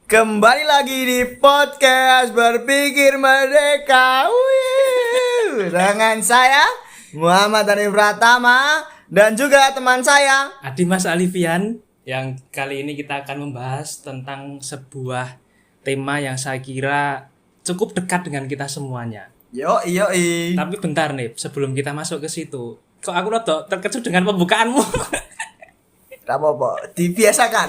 Kembali lagi di podcast Berpikir Merdeka. Dengan saya Muhammad Hanif Pratama dan juga teman saya Adimas Alifian. Yang kali ini kita akan membahas tentang sebuah tema yang saya kira cukup dekat dengan kita semuanya. Yoi. Tapi bentar nih, sebelum kita masuk ke situ, kok aku rada terkejut dengan pembukaanmu? Apa-apa, dibiasakan.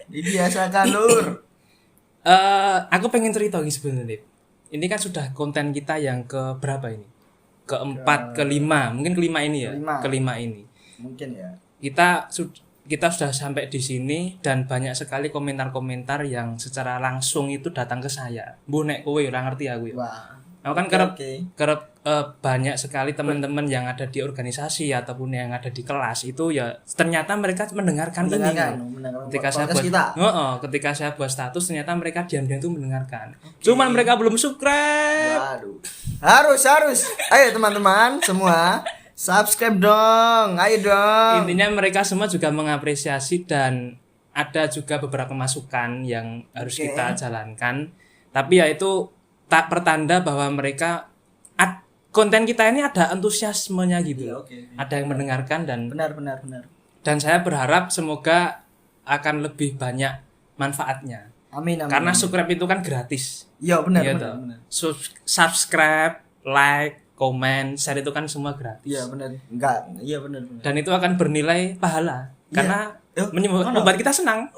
Dibiasakan, Lur. Aku pengen cerita ini sebenarnya. Ini kan sudah konten kita yang ke berapa ini? Keempat, kelima, mungkin kelima ini ya. Kelima ini. Mungkin ya. Kita sudah sampai di sini dan banyak sekali komentar-komentar yang secara langsung itu datang ke saya. Bu nek kowe ora ngerti aku ya. Wah. Aku kan kerep banyak sekali teman-teman yang ada di organisasi ataupun yang ada di kelas itu ya ternyata mereka mendengarkan ini. Ketika saya buat status ternyata mereka diam-diam itu mendengarkan. Cuman mereka belum subscribe. Waduh. Harus. Ayo teman-teman semua, subscribe dong. Ayo dong. Intinya mereka semua juga mengapresiasi dan ada juga beberapa masukan yang harus kita jalankan. Tapi ya itu tak pertanda bahwa mereka konten kita ini ada antusiasmenya gitu. Ada yang mendengarkan dan benar. Dan saya berharap semoga akan lebih banyak manfaatnya. Amin. Karena subscribe itu kan gratis. Iya benar. Subscribe, like, komen, share itu kan semua gratis. Iya benar. Benar. Dan itu akan bernilai pahala karena membuat kita senang.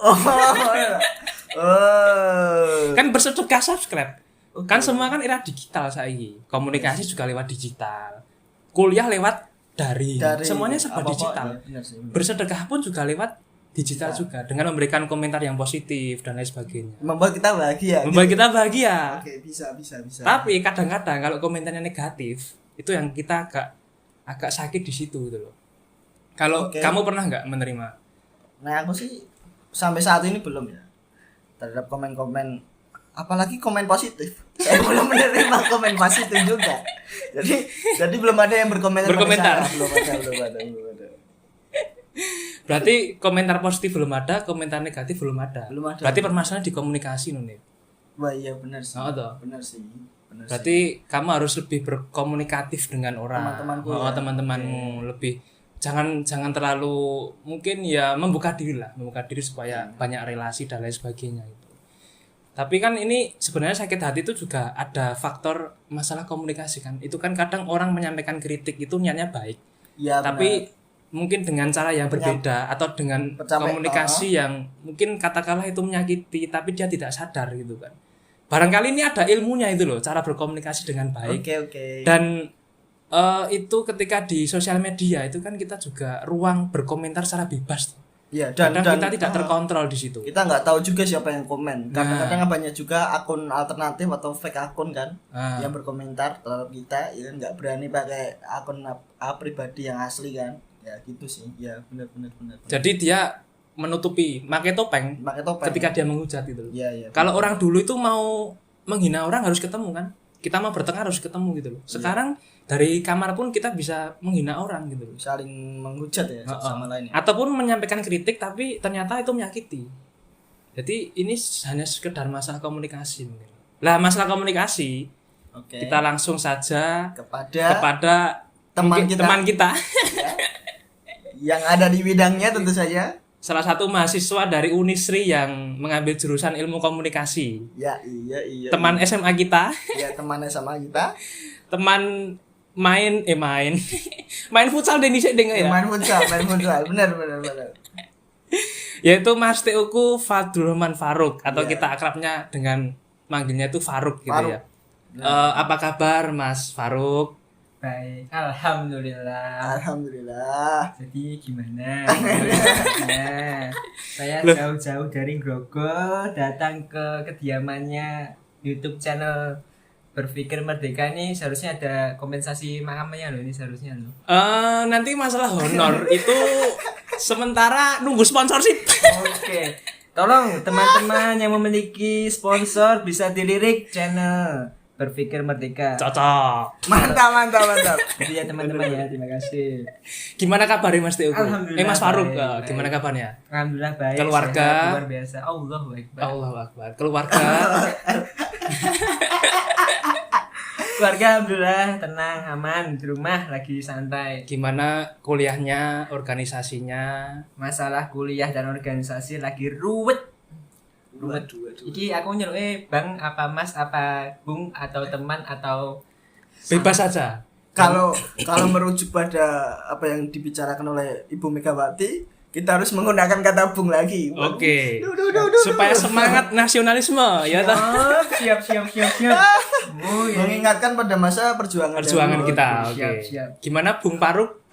Kan bersedekah subscribe. Kan semua kan era digital saiki. Komunikasi juga lewat digital. Kuliah lewat daring. Semuanya serba digital. Ya, bersedekah pun juga lewat digital juga dengan memberikan komentar yang positif dan lain sebagainya. Membuat kita bahagia. Kita bahagia. Oke, bisa. Tapi kadang-kadang kalau komentarnya negatif, itu yang kita agak sakit di situ gitu loh. Kalau kamu pernah enggak menerima? Nah, aku sih sampai saat ini belum ya. Terhadap komen-komen, apalagi komen positif. Saya belum menerima komen positif juga. Jadi belum ada yang berkomentar. Belum ada. Berarti komentar positif belum ada, komentar negatif belum ada. Berarti permasalahan di komunikasi Nuni. Wah, iya benar sih. Benar sih. Berarti kamu harus lebih berkomunikatif dengan orang. Teman-temanmu lebih jangan terlalu mungkin ya membuka diri supaya banyak relasi dan lain sebagainya itu. Tapi kan ini sebenarnya sakit hati itu juga ada faktor masalah komunikasi kan. Itu kan kadang orang menyampaikan kritik itu niatnya baik. Ya, tapi mungkin dengan cara yang berbeda atau dengan komunikasi yang mungkin katakanlah itu menyakiti tapi dia tidak sadar gitu kan. Barangkali ini ada ilmunya itu loh, cara berkomunikasi dengan baik. Oke. Dan itu ketika di sosial media itu kan kita juga ruang berkomentar secara bebas. Ya, dan kita tidak terkontrol di situ. Kita nggak tahu juga siapa yang komen. Kadang-kadang banyak juga akun alternatif atau fake akun kan yang berkomentar terhadap kita, ya nggak berani pakai akun pribadi yang asli kan. Ya gitu sih. Ya benar. Jadi dia menutupi, pakai topeng ketika dia menghujat itu. Iya. Kalau orang dulu itu mau menghina orang harus ketemu kan. Kita mau bertengkar harus ketemu gitu loh. Sekarang dari kamar pun kita bisa menghina orang gitu loh. Saling menghujat ya sama lain. Ataupun menyampaikan kritik tapi ternyata itu menyakiti. Jadi ini hanya sekedar masalah komunikasi mungkin. Lah masalah komunikasi kita langsung saja kepada teman kita. Yang ada di bidangnya tentu saja. Salah satu mahasiswa dari Unisri yang mengambil jurusan ilmu komunikasi. Iya. Teman SMA kita. Iya, teman SMA kita. Teman main futsal Denny ya. Main futsal. Benar. Yaitu Mas TU-ku Fadlur Rahman Faruk atau kita akrabnya dengan manggilnya itu Faruk gitu ya. Apa kabar Mas Faruk? Baik, alhamdulillah. Jadi gimana? Saya jauh-jauh dari Grogol datang ke kediamannya YouTube channel Berpikir Merdeka ini seharusnya ada kompensasi makamnya loh ini seharusnya loh. Nanti masalah honor itu sementara nunggu sponsorship. Oke. Tolong teman-teman yang memiliki sponsor bisa dilirik channel Berpikir Merdeka. Cocok. Mantap. Jadi ya teman-teman ya, terima kasih. Gimana kabarnya Mas Teo? Alhamdulillah Mas Faruk, baik. gimana kabarnya? Alhamdulillah baik. Keluarga? Sehat, luar biasa. Allahu Akbar. Allahu Akbar. Keluarga? Keluarga alhamdulillah tenang, aman di rumah, lagi santai. Gimana kuliahnya, organisasinya? Masalah kuliah dan organisasi lagi ruwet. Iki aku nyeluk Bang apa Mas apa Bung atau teman atau Bebas saja. Kalau merujuk pada apa yang dibicarakan oleh Ibu Megawati, kita harus menggunakan kata bung lagi. Oke. Supaya semangat nasionalisme ya toh. siap. Mengingatkan pada masa perjuangan dahulu. Kita. Oke. Siap. Gimana Bung Faruk?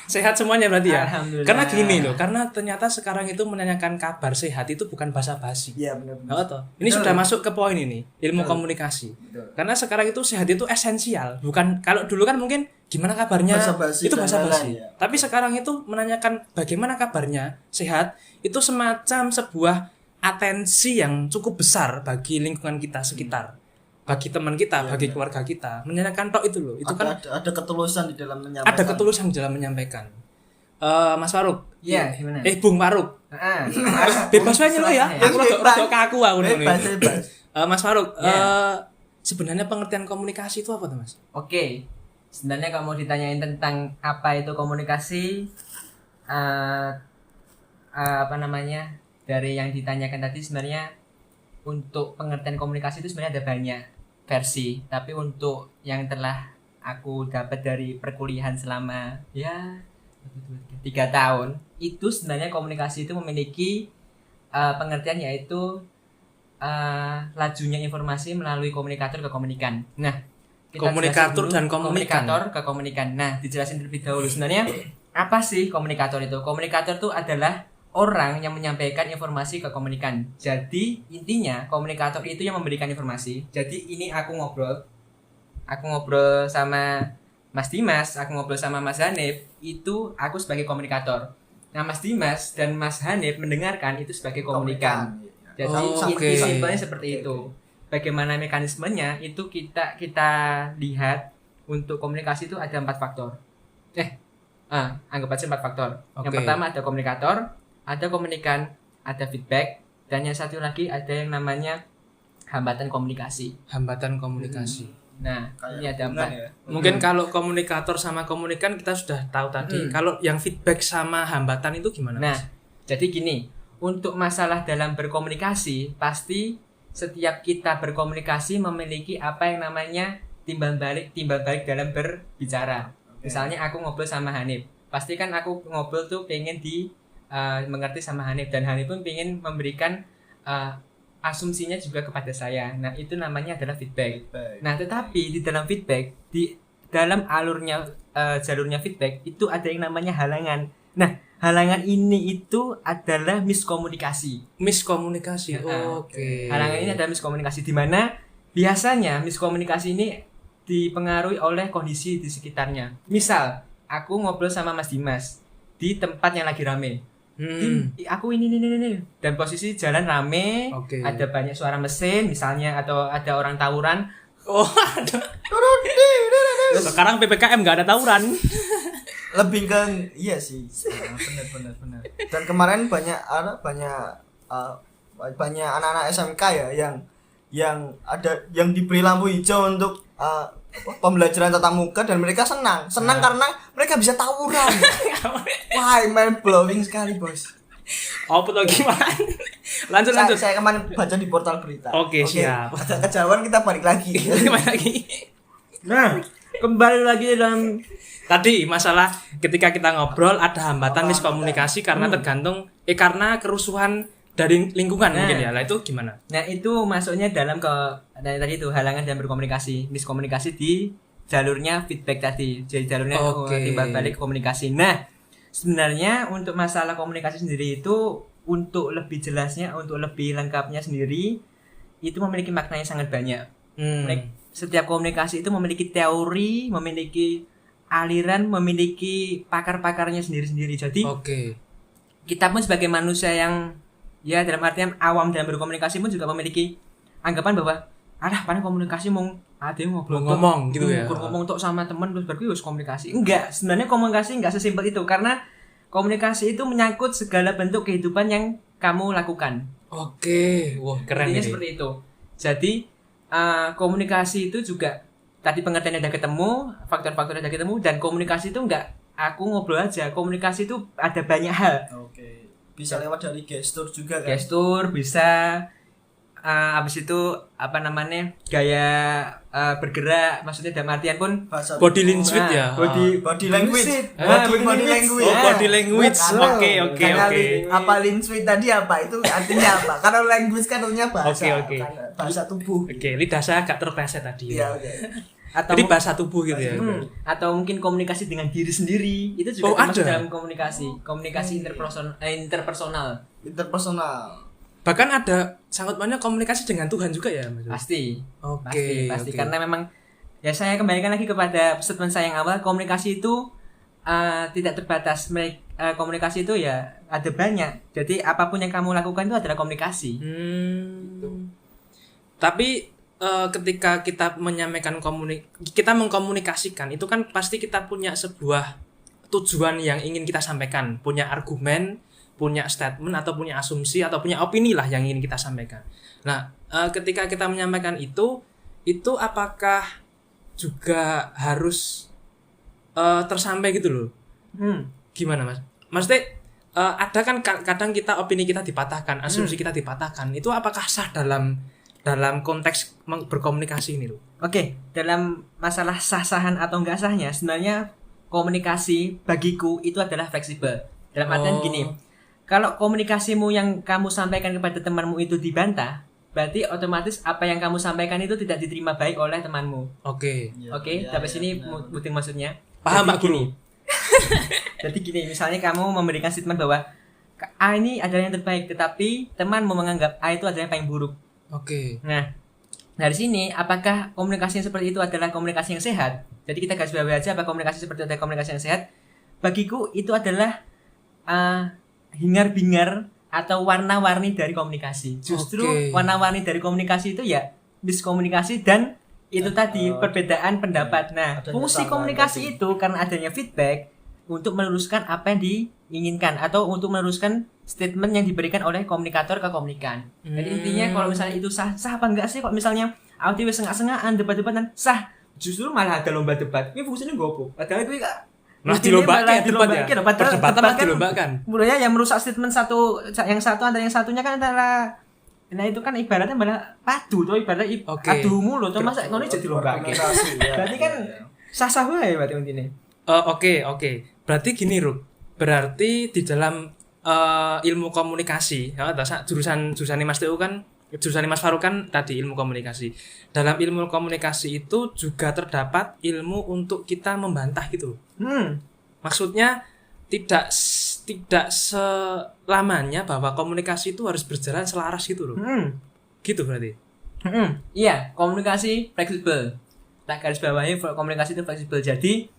Sehat semuanya berarti ya? Alhamdulillah. Karena gini loh, karena ternyata sekarang itu menanyakan kabar sehat itu bukan basa-basi. Iya benar. Oh, toh. Ini sudah masuk ke poin ini, ilmu komunikasi. Betul. Karena sekarang itu sehat itu esensial, bukan kalau dulu kan mungkin gimana kabarnya Basa-basi itu dan basa-basi. lain-lain, ya. Tapi sekarang itu menanyakan bagaimana kabarnya sehat itu semacam sebuah atensi yang cukup besar bagi lingkungan kita sekitar. Bagi teman kita, bagi keluarga kita, menanyakan tok itu loh. Itu ada ketulusan di dalam menyampaikan. ada ketulusan dalam menyampaikan. Mas Faruk. Iya, gimana? Bung Faruk. Heeh. Bebas aja lo ya. Aku Bebas. rada kaku aku nih. Bebas. Mas Faruk, Ya. sebenarnya pengertian komunikasi itu apa tuh, Mas? Oke. Sebenarnya kalau mau ditanyain tentang apa itu komunikasi apa namanya? Dari yang ditanyakan tadi sebenarnya untuk pengertian komunikasi itu sebenarnya ada banyak versi, tapi untuk yang telah aku dapat dari perkuliahan selama 3 tahun itu sebenarnya komunikasi itu memiliki pengertian yaitu lajunya informasi melalui komunikator ke komunikan. Nah, kita Komunikator jelasin dulu dan komunikan. komunikator ke komunikan. Nah, dijelasin terlebih dahulu sebenarnya apa sih komunikator itu? Komunikator itu adalah orang yang menyampaikan informasi ke komunikan. Jadi intinya komunikator itu yang memberikan informasi. Jadi ini aku ngobrol sama Mas Dimas, aku ngobrol sama Mas Hanif, itu aku sebagai komunikator. Nah, Mas Dimas dan Mas Hanif mendengarkan itu sebagai komunikan. Jadi oke. simpelnya seperti itu. Bagaimana mekanismenya itu kita lihat untuk komunikasi itu ada 4 faktor. Anggap aja 4 faktor. Yang Oke. pertama ada komunikator, ada komunikan, ada feedback, dan yang satu lagi ada yang namanya hambatan komunikasi. Hambatan komunikasi. Nah, ini ada 4. Mungkin kalau komunikator sama komunikan kita sudah tahu tadi. Kalau yang feedback sama hambatan itu gimana, Nah, Mas? jadi gini, untuk masalah dalam berkomunikasi, pasti setiap kita berkomunikasi memiliki apa yang namanya timbal balik dalam berbicara. Misalnya aku ngobrol sama Hanif, pasti kan aku ngobrol tuh pengen mengerti sama Hanif, dan Hanif pun pengen memberikan asumsinya juga kepada saya. Nah, itu namanya adalah feedback. Nah, tetapi di dalam feedback, di dalam jalurnya feedback itu ada yang namanya halangan. Nah, halangan ini itu adalah miskomunikasi. Miskomunikasi. Oke. Halangan ini adalah miskomunikasi, di mana biasanya miskomunikasi ini dipengaruhi oleh kondisi di sekitarnya. Misal, aku ngobrol sama Mas Dimas di tempat yang lagi rame. Aku ini, dan posisi jalan rame, Oke. ada banyak suara mesin misalnya, atau ada orang tawuran. Oh, ada. Sekarang PPKM nggak ada tawuran. Lebih ke iya sih. Benar. Dan kemarin banyak anak-anak SMK ya yang diberi lampu hijau untuk pembelajaran tatap muka, dan mereka senang karena mereka bisa tawuran. Wah, mind blowing sekali, Bos. Oh, betul gimana? Lanjut. Saya kemarin baca di portal berita. Oke, siap. Ada kejauhan, kita balik lagi. Gimana lagi? Nah, kembali lagi dalam Tadi masalah ketika kita ngobrol ada hambatan miskomunikasi karena tergantung karena kerusuhan dari lingkungan mungkin ya. Lah itu gimana? Nah, itu masuknya dalam tadi itu halangan dalam berkomunikasi, miskomunikasi di jalurnya feedback tadi. Jadi jalurnya timbal balik komunikasi. Nah, sebenarnya untuk masalah komunikasi sendiri itu untuk lebih jelasnya, untuk lebih lengkapnya sendiri itu memiliki makna yang sangat banyak. Setiap komunikasi itu memiliki teori, memiliki aliran, memiliki pakar-pakarnya sendiri-sendiri. Jadi kita pun sebagai manusia yang ya dalam artian awam dalam berkomunikasi pun juga memiliki anggapan bahwa paling komunikasi ada yang ngomong gitu ya. Ngomong tok sama teman terus baru wis komunikasi. Enggak, sebenarnya komunikasi enggak sesimpel itu karena komunikasi itu menyangkut segala bentuk kehidupan yang kamu lakukan. Oke, wah keren Intinya ini. seperti itu. Jadi komunikasi itu juga tadi pengertiannya udah ketemu, faktor-faktornya udah ketemu, dan komunikasi itu enggak aku ngobrol aja. Komunikasi itu ada banyak hal. Oke. Bisa lewat dari gestur juga kan. Gestur bisa, habis itu gaya bergerak, maksudnya dalam artian pun Bahasa Body language ya. body language. Body language. Oke. Apa language tadi apa? Itu artinya apa? Karena language kan artinya bahasa. Oke. Bahasa tubuh. Oke, lidah saya agak terpleset tadi. Iya, Ya. oke. atau Jadi bahasa tubuh gitu ya. atau mungkin komunikasi dengan diri sendiri itu juga termasuk ada. dalam komunikasi interpersonal. Interpersonal. Bahkan ada sangkut pautnya komunikasi dengan Tuhan juga ya, Mas. Pasti. Oke. Pasti karena memang ya saya kembalikan lagi kepada statement saya yang awal, komunikasi itu tidak terbatas. Komunikasi itu ya ada banyak. Jadi apapun yang kamu lakukan itu adalah komunikasi. Tapi ketika kita menyampaikan kita mengkomunikasikan itu kan pasti kita punya sebuah tujuan yang ingin kita sampaikan, punya argumen, punya statement atau punya asumsi atau punya opini lah yang ingin kita sampaikan. Nah, ketika kita menyampaikan itu apakah juga harus tersampai gitu loh? Gimana Mas? Maksudnya ada kan kadang kita opini kita dipatahkan, asumsi kita dipatahkan. Itu apakah sah dalam konteks berkomunikasi ini loh? Oke, dalam masalah sah-sahan atau enggak sahnya, sebenarnya komunikasi bagiku itu adalah fleksibel. Dalam artian gini, kalau komunikasimu yang kamu sampaikan kepada temanmu itu dibantah, berarti otomatis apa yang kamu sampaikan itu tidak diterima baik oleh temanmu. Oke. Oke, sampai sini penting maksudnya. Paham Jadi Pak Guru? Jadi gini, misalnya kamu memberikan statement bahwa A ini adalah yang terbaik, tetapi temanmu menganggap A itu adalah yang paling buruk. Oke. Nah, dari sini apakah komunikasi yang seperti itu adalah komunikasi yang sehat? Jadi kita garis bawahi aja apa komunikasi seperti itu adalah komunikasi yang sehat. Bagiku itu adalah hingar-bingar atau warna-warni dari komunikasi. Justru warna-warni dari komunikasi itu ya miskomunikasi dan itu tadi perbedaan pendapat. Nah, fungsi komunikasi itu karena adanya feedback untuk meluruskan apa yang diinginkan atau untuk meluruskan statement yang diberikan oleh komunikator ke komunikan. Jadi intinya kalau misalnya itu sah apa enggak sih? Kalau misalnya audio sengak-sengakan debat-debatan sah, justru malah ada lomba debat. Ini fungsinya gopo. Padahal itu Malah dilombakan ya debat ya. Perdebatan malah dilombakan. Mulanya yang merusak statement yang satu antara yang satunya kan antara. Nah itu kan ibaratnya malah padu tuh ibaratnya adu mulu tuh masa ngono jadi lomba. Berarti kan sah-sah wae berarti intinya. Oke. Berarti gini, Ruk. Berarti di dalam ilmu komunikasi, ya, jurusan Mas Teo kan, jurusan Mas Faruk kan tadi ilmu komunikasi. Dalam ilmu komunikasi itu juga terdapat ilmu untuk kita membantah gitu. Maksudnya tidak selamanya bahwa komunikasi itu harus berjalan selaras gitu loh. Gitu berarti. Iya, komunikasi fleksibel. Tak garis bawahi komunikasi itu fleksibel. Jadi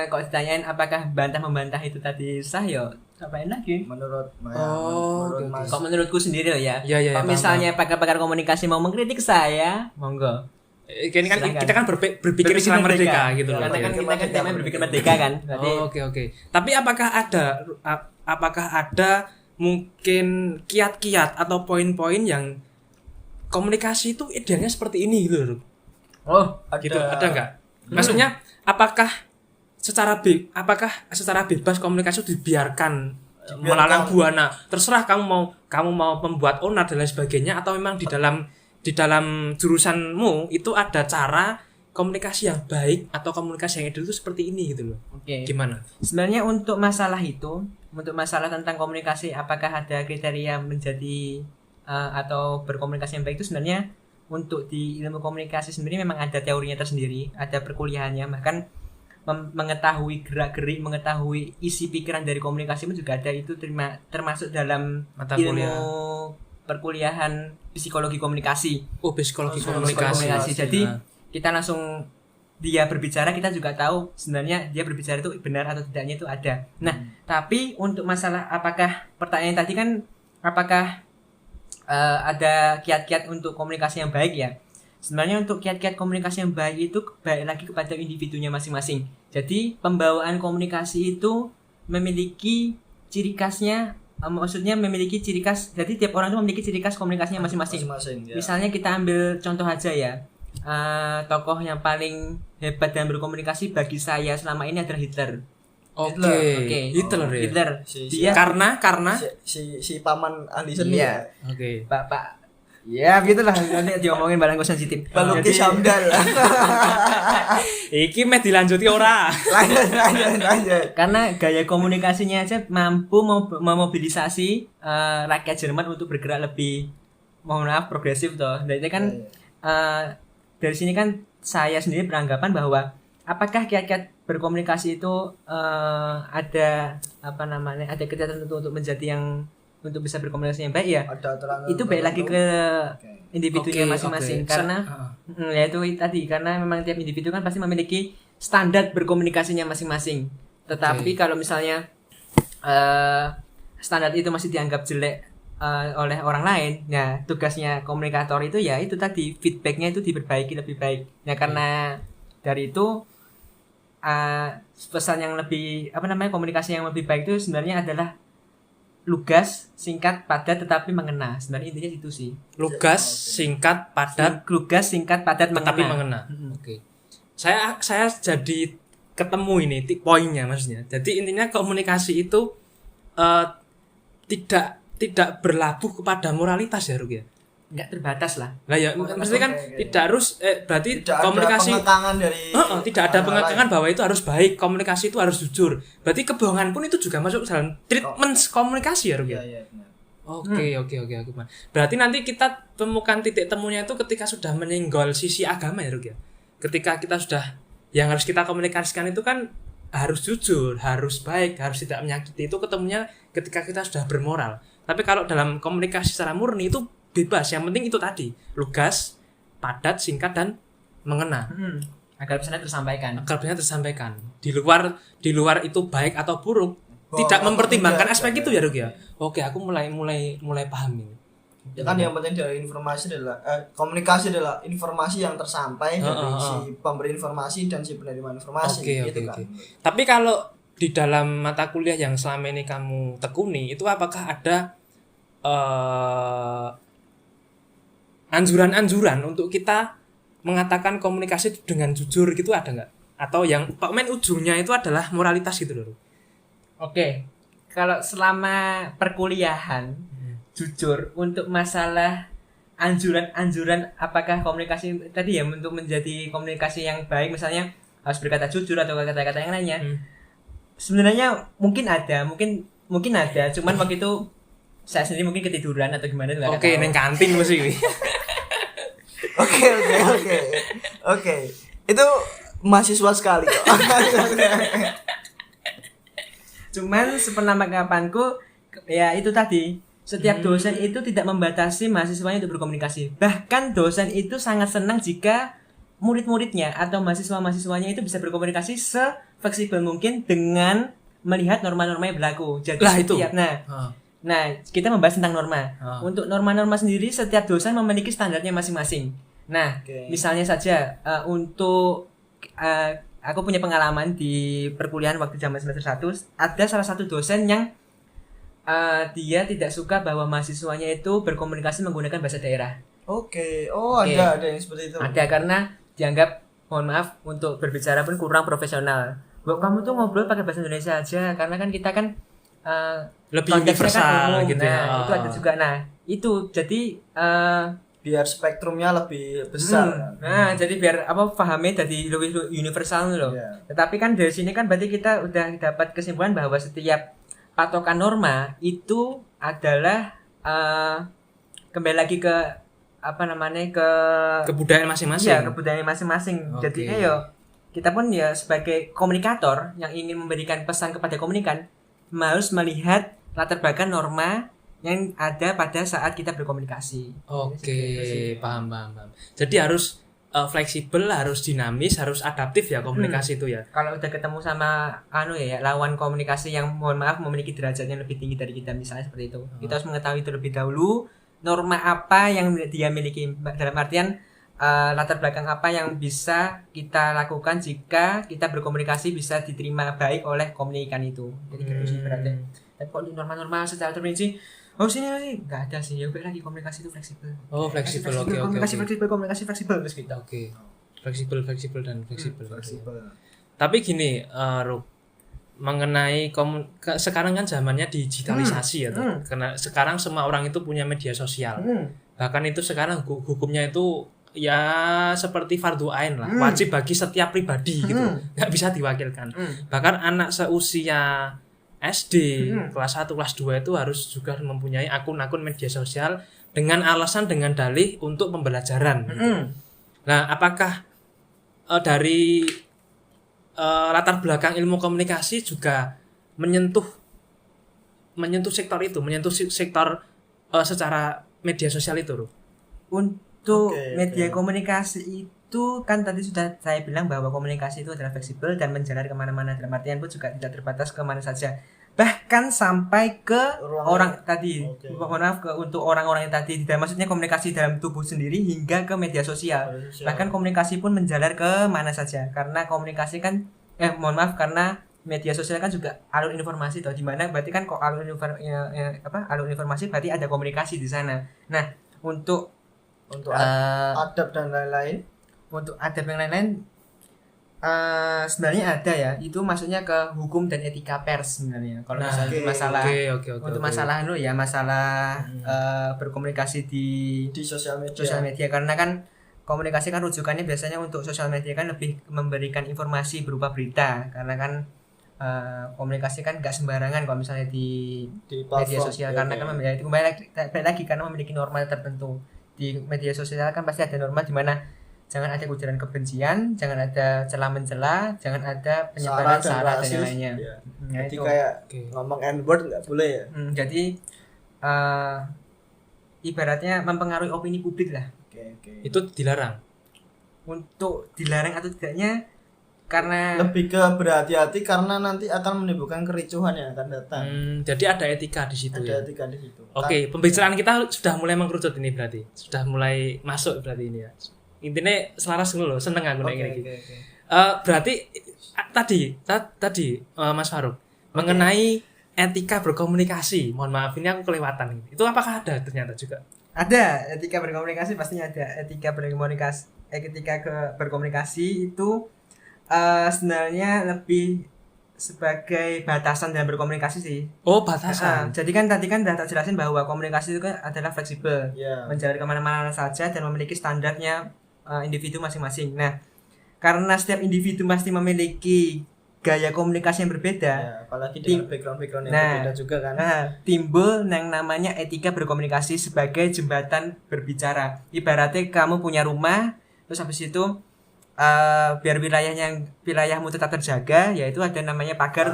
kalau ditanyain apakah bantah-membantah itu tadi sah ya ngapain lagi? Menurut Mas. Kok menurutku sendiri loh ya. Kalau misalnya pakar-pakar komunikasi mau mengkritik saya, monggo. Ini kan kita kan berpikir secara merdeka gitu loh. Karena kan kita kan temanya berpikir merdeka kan. Oke. Tapi apakah ada mungkin kiat-kiat atau poin-poin yang komunikasi itu idealnya seperti ini gitu loh? Ada enggak? Maksudnya apakah secara bebas komunikasi itu dibiarkan melalang buana, terserah kamu mau membuat owner dan lain sebagainya, atau memang di dalam jurusanmu itu ada cara komunikasi yang baik atau komunikasi yang ideal itu seperti ini gitu loh. Gimana? Sebenarnya untuk masalah tentang komunikasi, apakah ada kriteria menjadi atau berkomunikasi yang baik itu sebenarnya untuk di ilmu komunikasi sendiri memang ada teorinya tersendiri, ada perkuliahannya, bahkan mengetahui gerak-gerik, mengetahui isi pikiran dari komunikasi juga ada, itu termasuk dalam mata ilmu kuliah perkuliahan psikologi komunikasi. Psikologi komunikasi. Jadi kita langsung dia berbicara, kita juga tahu sebenarnya dia berbicara itu benar atau tidaknya itu ada. Nah, tapi untuk masalah apakah pertanyaan tadi kan apakah ada kiat-kiat untuk komunikasi yang baik ya. Sebenarnya untuk kiat-kiat komunikasi yang baik itu balik lagi kepada individunya masing-masing. Jadi pembawaan komunikasi itu memiliki ciri khasnya, maksudnya memiliki ciri khas. Jadi tiap orang itu memiliki ciri khas komunikasinya masing-masing. Ya. Misalnya kita ambil contoh aja ya, tokoh yang paling hebat dalam berkomunikasi bagi saya selama ini adalah Hitler. Oke. Hitler ya. Hitler. Dia karena si paman ahli seni. Iya. Oke. Pak. Ya begitulah, nanti diomongin barang sensitif. Baluki Samdal. Iki meh dilanjuti ora. Lanjut. Karena gaya komunikasinya aja mampu memobilisasi rakyat Jerman untuk bergerak lebih, mohon maaf, progresif toh. Dan itu kan dari sini kan saya sendiri beranggapan bahwa apakah kiat-kiat berkomunikasi itu ada ada kiat tertentu untuk menjadi yang untuk bisa berkomunikasi yang baik ya. Itu balik lagi ke individunya masing-masing. Karena ya itu tadi, karena memang tiap individu kan pasti memiliki standar berkomunikasinya masing-masing. Tetapi kalau misalnya standar itu masih dianggap jelek oleh orang lain, ya tugasnya komunikator itu ya itu tadi, feedbacknya itu diperbaiki lebih baik. Ya karena dari itu pesan yang lebih komunikasi yang lebih baik itu sebenarnya adalah lugas, singkat, padat tetapi mengena. Sebenarnya intinya itu sih. Lugas, singkat, padat, tetapi mengena. Oke. Saya jadi ketemu ini poinnya maksudnya. Jadi intinya komunikasi itu tidak berlabuh kepada moralitas ya, Ruk ya. Enggak terbatas lah. Lah ya, maksudnya kan tidak harus berarti tidak komunikasi ada pengekangan dari tidak ada pengekangan bahwa itu harus baik, komunikasi itu harus jujur. Berarti kebohongan pun itu juga masuk dalam treatment komunikasi ya, Ruk ya. Iya. Oke. Berarti nanti kita temukan titik temunya itu ketika sudah menyenggol sisi agama ya, Ruk ya. Ketika kita sudah yang harus kita komunikasikan itu kan harus jujur, harus baik, harus tidak menyakiti. Itu ketemunya ketika kita sudah bermoral. Tapi kalau dalam komunikasi secara murni itu bebas, yang penting itu tadi lugas, padat, singkat dan mengena. Agar pesannya tersampaikan. Di luar itu baik atau buruk, tidak mempertimbangkan aspek itu ya, Ruk ya. Oke, aku mulai paham ini. Ya kan yang penting dari informasi adalah komunikasi adalah informasi yang tersampai dari si pemberi informasi dan si penerima informasi. Gitu kan. Tapi kalau di dalam mata kuliah yang selama ini kamu tekuni itu apakah ada anjuran-anjuran untuk kita mengatakan komunikasi dengan jujur gitu ada nggak? Atau yang ujungnya itu adalah moralitas gitu loh? Oke, kalau selama perkuliahan jujur untuk masalah anjuran apakah komunikasi tadi ya untuk menjadi komunikasi yang baik misalnya harus berkata jujur atau kata-kata yang lainnya. Sebenarnya mungkin ada, cuman waktu itu saya sendiri mungkin ketiduran atau gimana. Oke, neng kantin mesti. Oke. Itu mahasiswa sekali kok. Cuman sepenangkapanku ya itu tadi, setiap dosen itu tidak membatasi mahasiswanya untuk berkomunikasi. Bahkan dosen itu sangat senang jika murid-muridnya atau mahasiswa-mahasiswanya itu bisa berkomunikasi se-fleksibel mungkin dengan melihat norma-norma yang berlaku. Jadi setiap Nah, kita membahas tentang norma. Untuk norma-norma sendiri setiap dosen memiliki standarnya masing-masing. Nah, misalnya saja untuk aku punya pengalaman di perkuliahan waktu zaman semester 1, ada salah satu dosen yang dia tidak suka bahwa mahasiswanya itu berkomunikasi menggunakan bahasa daerah. Oke. Ada yang seperti itu. Ada, karena dianggap, mohon maaf, untuk berbicara pun kurang profesional. Kamu tuh ngobrol pakai bahasa Indonesia aja, karena kan kita kan lebih universal gitu ya. Itu ada juga. Nah, itu jadi biar spektrumnya lebih besar. Jadi biar pahamnya jadi lebih universal loh. Yeah. Tetapi kan dari sini kan berarti kita udah dapat kesimpulan bahwa setiap patokan norma itu adalah kembali lagi ke kebudayaan masing-masing. Iya, kebudayaan masing-masing. Jadinya ya kita pun ya sebagai komunikator yang ingin memberikan pesan kepada komunikan harus melihat latar belakang norma yang ada pada saat kita berkomunikasi. Paham. Jadi harus fleksibel, harus dinamis, harus adaptif ya komunikasi itu ya. Kalau udah ketemu sama lawan komunikasi yang mohon maaf memiliki derajat yang lebih tinggi dari kita misalnya seperti itu. Kita harus mengetahui terlebih dahulu norma apa yang dia miliki, dalam artian latar belakang apa yang bisa kita lakukan jika kita berkomunikasi bisa diterima baik oleh komunikan itu. Jadi gitu sih berarti. Tapi kok norma-norma secara terperinci sini nggak ada sih. Ya lagi komunikasi itu fleksibel. Oh, fleksibel. Oke. Komunikasi fleksibel terus gitu. Oke. Fleksibel dan fleksibel. Fleksibel. Tapi gini, Ruk, mengenai sekarang kan zamannya digitalisasi ya tuh. Karena sekarang semua orang itu punya media sosial. Bahkan itu sekarang hukumnya itu ya seperti fardu ain lah, wajib bagi setiap pribadi gitu. Nggak bisa diwakilkan. Bahkan anak seusia SD kelas 1 kelas 2 itu harus juga mempunyai akun-akun media sosial dengan alasan dengan dalih untuk pembelajaran gitu. Nah, apakah dari latar belakang ilmu komunikasi juga menyentuh sektor itu, menyentuh sektor secara media sosial itu, Ruh? Untuk media komunikasi itu kan tadi sudah saya bilang bahwa komunikasi itu adalah fleksibel dan menjalar kemana-mana, dalam artian pun juga tidak terbatas kemana saja, bahkan sampai ke orang tadi. Mohon maaf, untuk orang-orang yang tadi, tidak maksudnya komunikasi dalam tubuh sendiri hingga ke media sosial. Bahkan komunikasi pun menjalar ke mana saja, karena komunikasi kan karena media sosial kan juga alur informasi toh, di mana berarti kan kok alur informasi berarti ada komunikasi di sana. Nah, untuk adab dan lain-lain. Untuk adab yang lain-lain sebenarnya ada ya. Itu maksudnya ke hukum dan etika pers sebenarnya. Kalau misalnya masalah untuk masalah masalah berkomunikasi di sosial media, karena kan komunikasi kan rujukannya biasanya untuk sosial media kan lebih memberikan informasi berupa berita, karena kan komunikasi kan nggak sembarangan kalau misalnya di media sosial, karena kan kembali lagi karena memiliki norma tertentu. Di media sosial kan pasti ada norma di mana jangan ada ujaran kebencian, jangan ada celah mencela, jangan ada penyebaran sara dan lainnya. Ya. Jadi kayak ngomong n-word nggak boleh ya. Jadi ibaratnya mempengaruhi opini publik lah. Itu dilarang. Untuk dilarang atau tidaknya karena lebih ke berhati-hati karena nanti akan menimbulkan kericuhan yang akan datang. Jadi ada etika di situ. Ada etika di situ. Oke, pembicaraan kita sudah mulai mengkerucut ini berarti. Sudah mulai masuk berarti ini ya. Intinya selaras dulu loh, seneng aku kayak gini. Berarti tadi Mas Faruk mengenai etika berkomunikasi. Mohon maaf ini aku kelewatan. Itu apakah ada ternyata juga? Ada, etika berkomunikasi pastinya ada. Etika berkomunikasi itu sebenarnya lebih sebagai batasan dalam berkomunikasi sih. Oh, batasan. Jadi kan tadi kan sudah tak jelasin bahwa komunikasi itu kan adalah fleksibel, menjalar kemana-mana saja dan memiliki standarnya individu masing-masing. Nah, karena setiap individu pasti memiliki gaya komunikasi yang berbeda, apalagi dengan background yang berbeda juga kan. Timbul yang namanya etika berkomunikasi sebagai jembatan berbicara. Ibaratnya kamu punya rumah, terus habis itu biar wilayahmu tetap terjaga, yaitu ada namanya pagar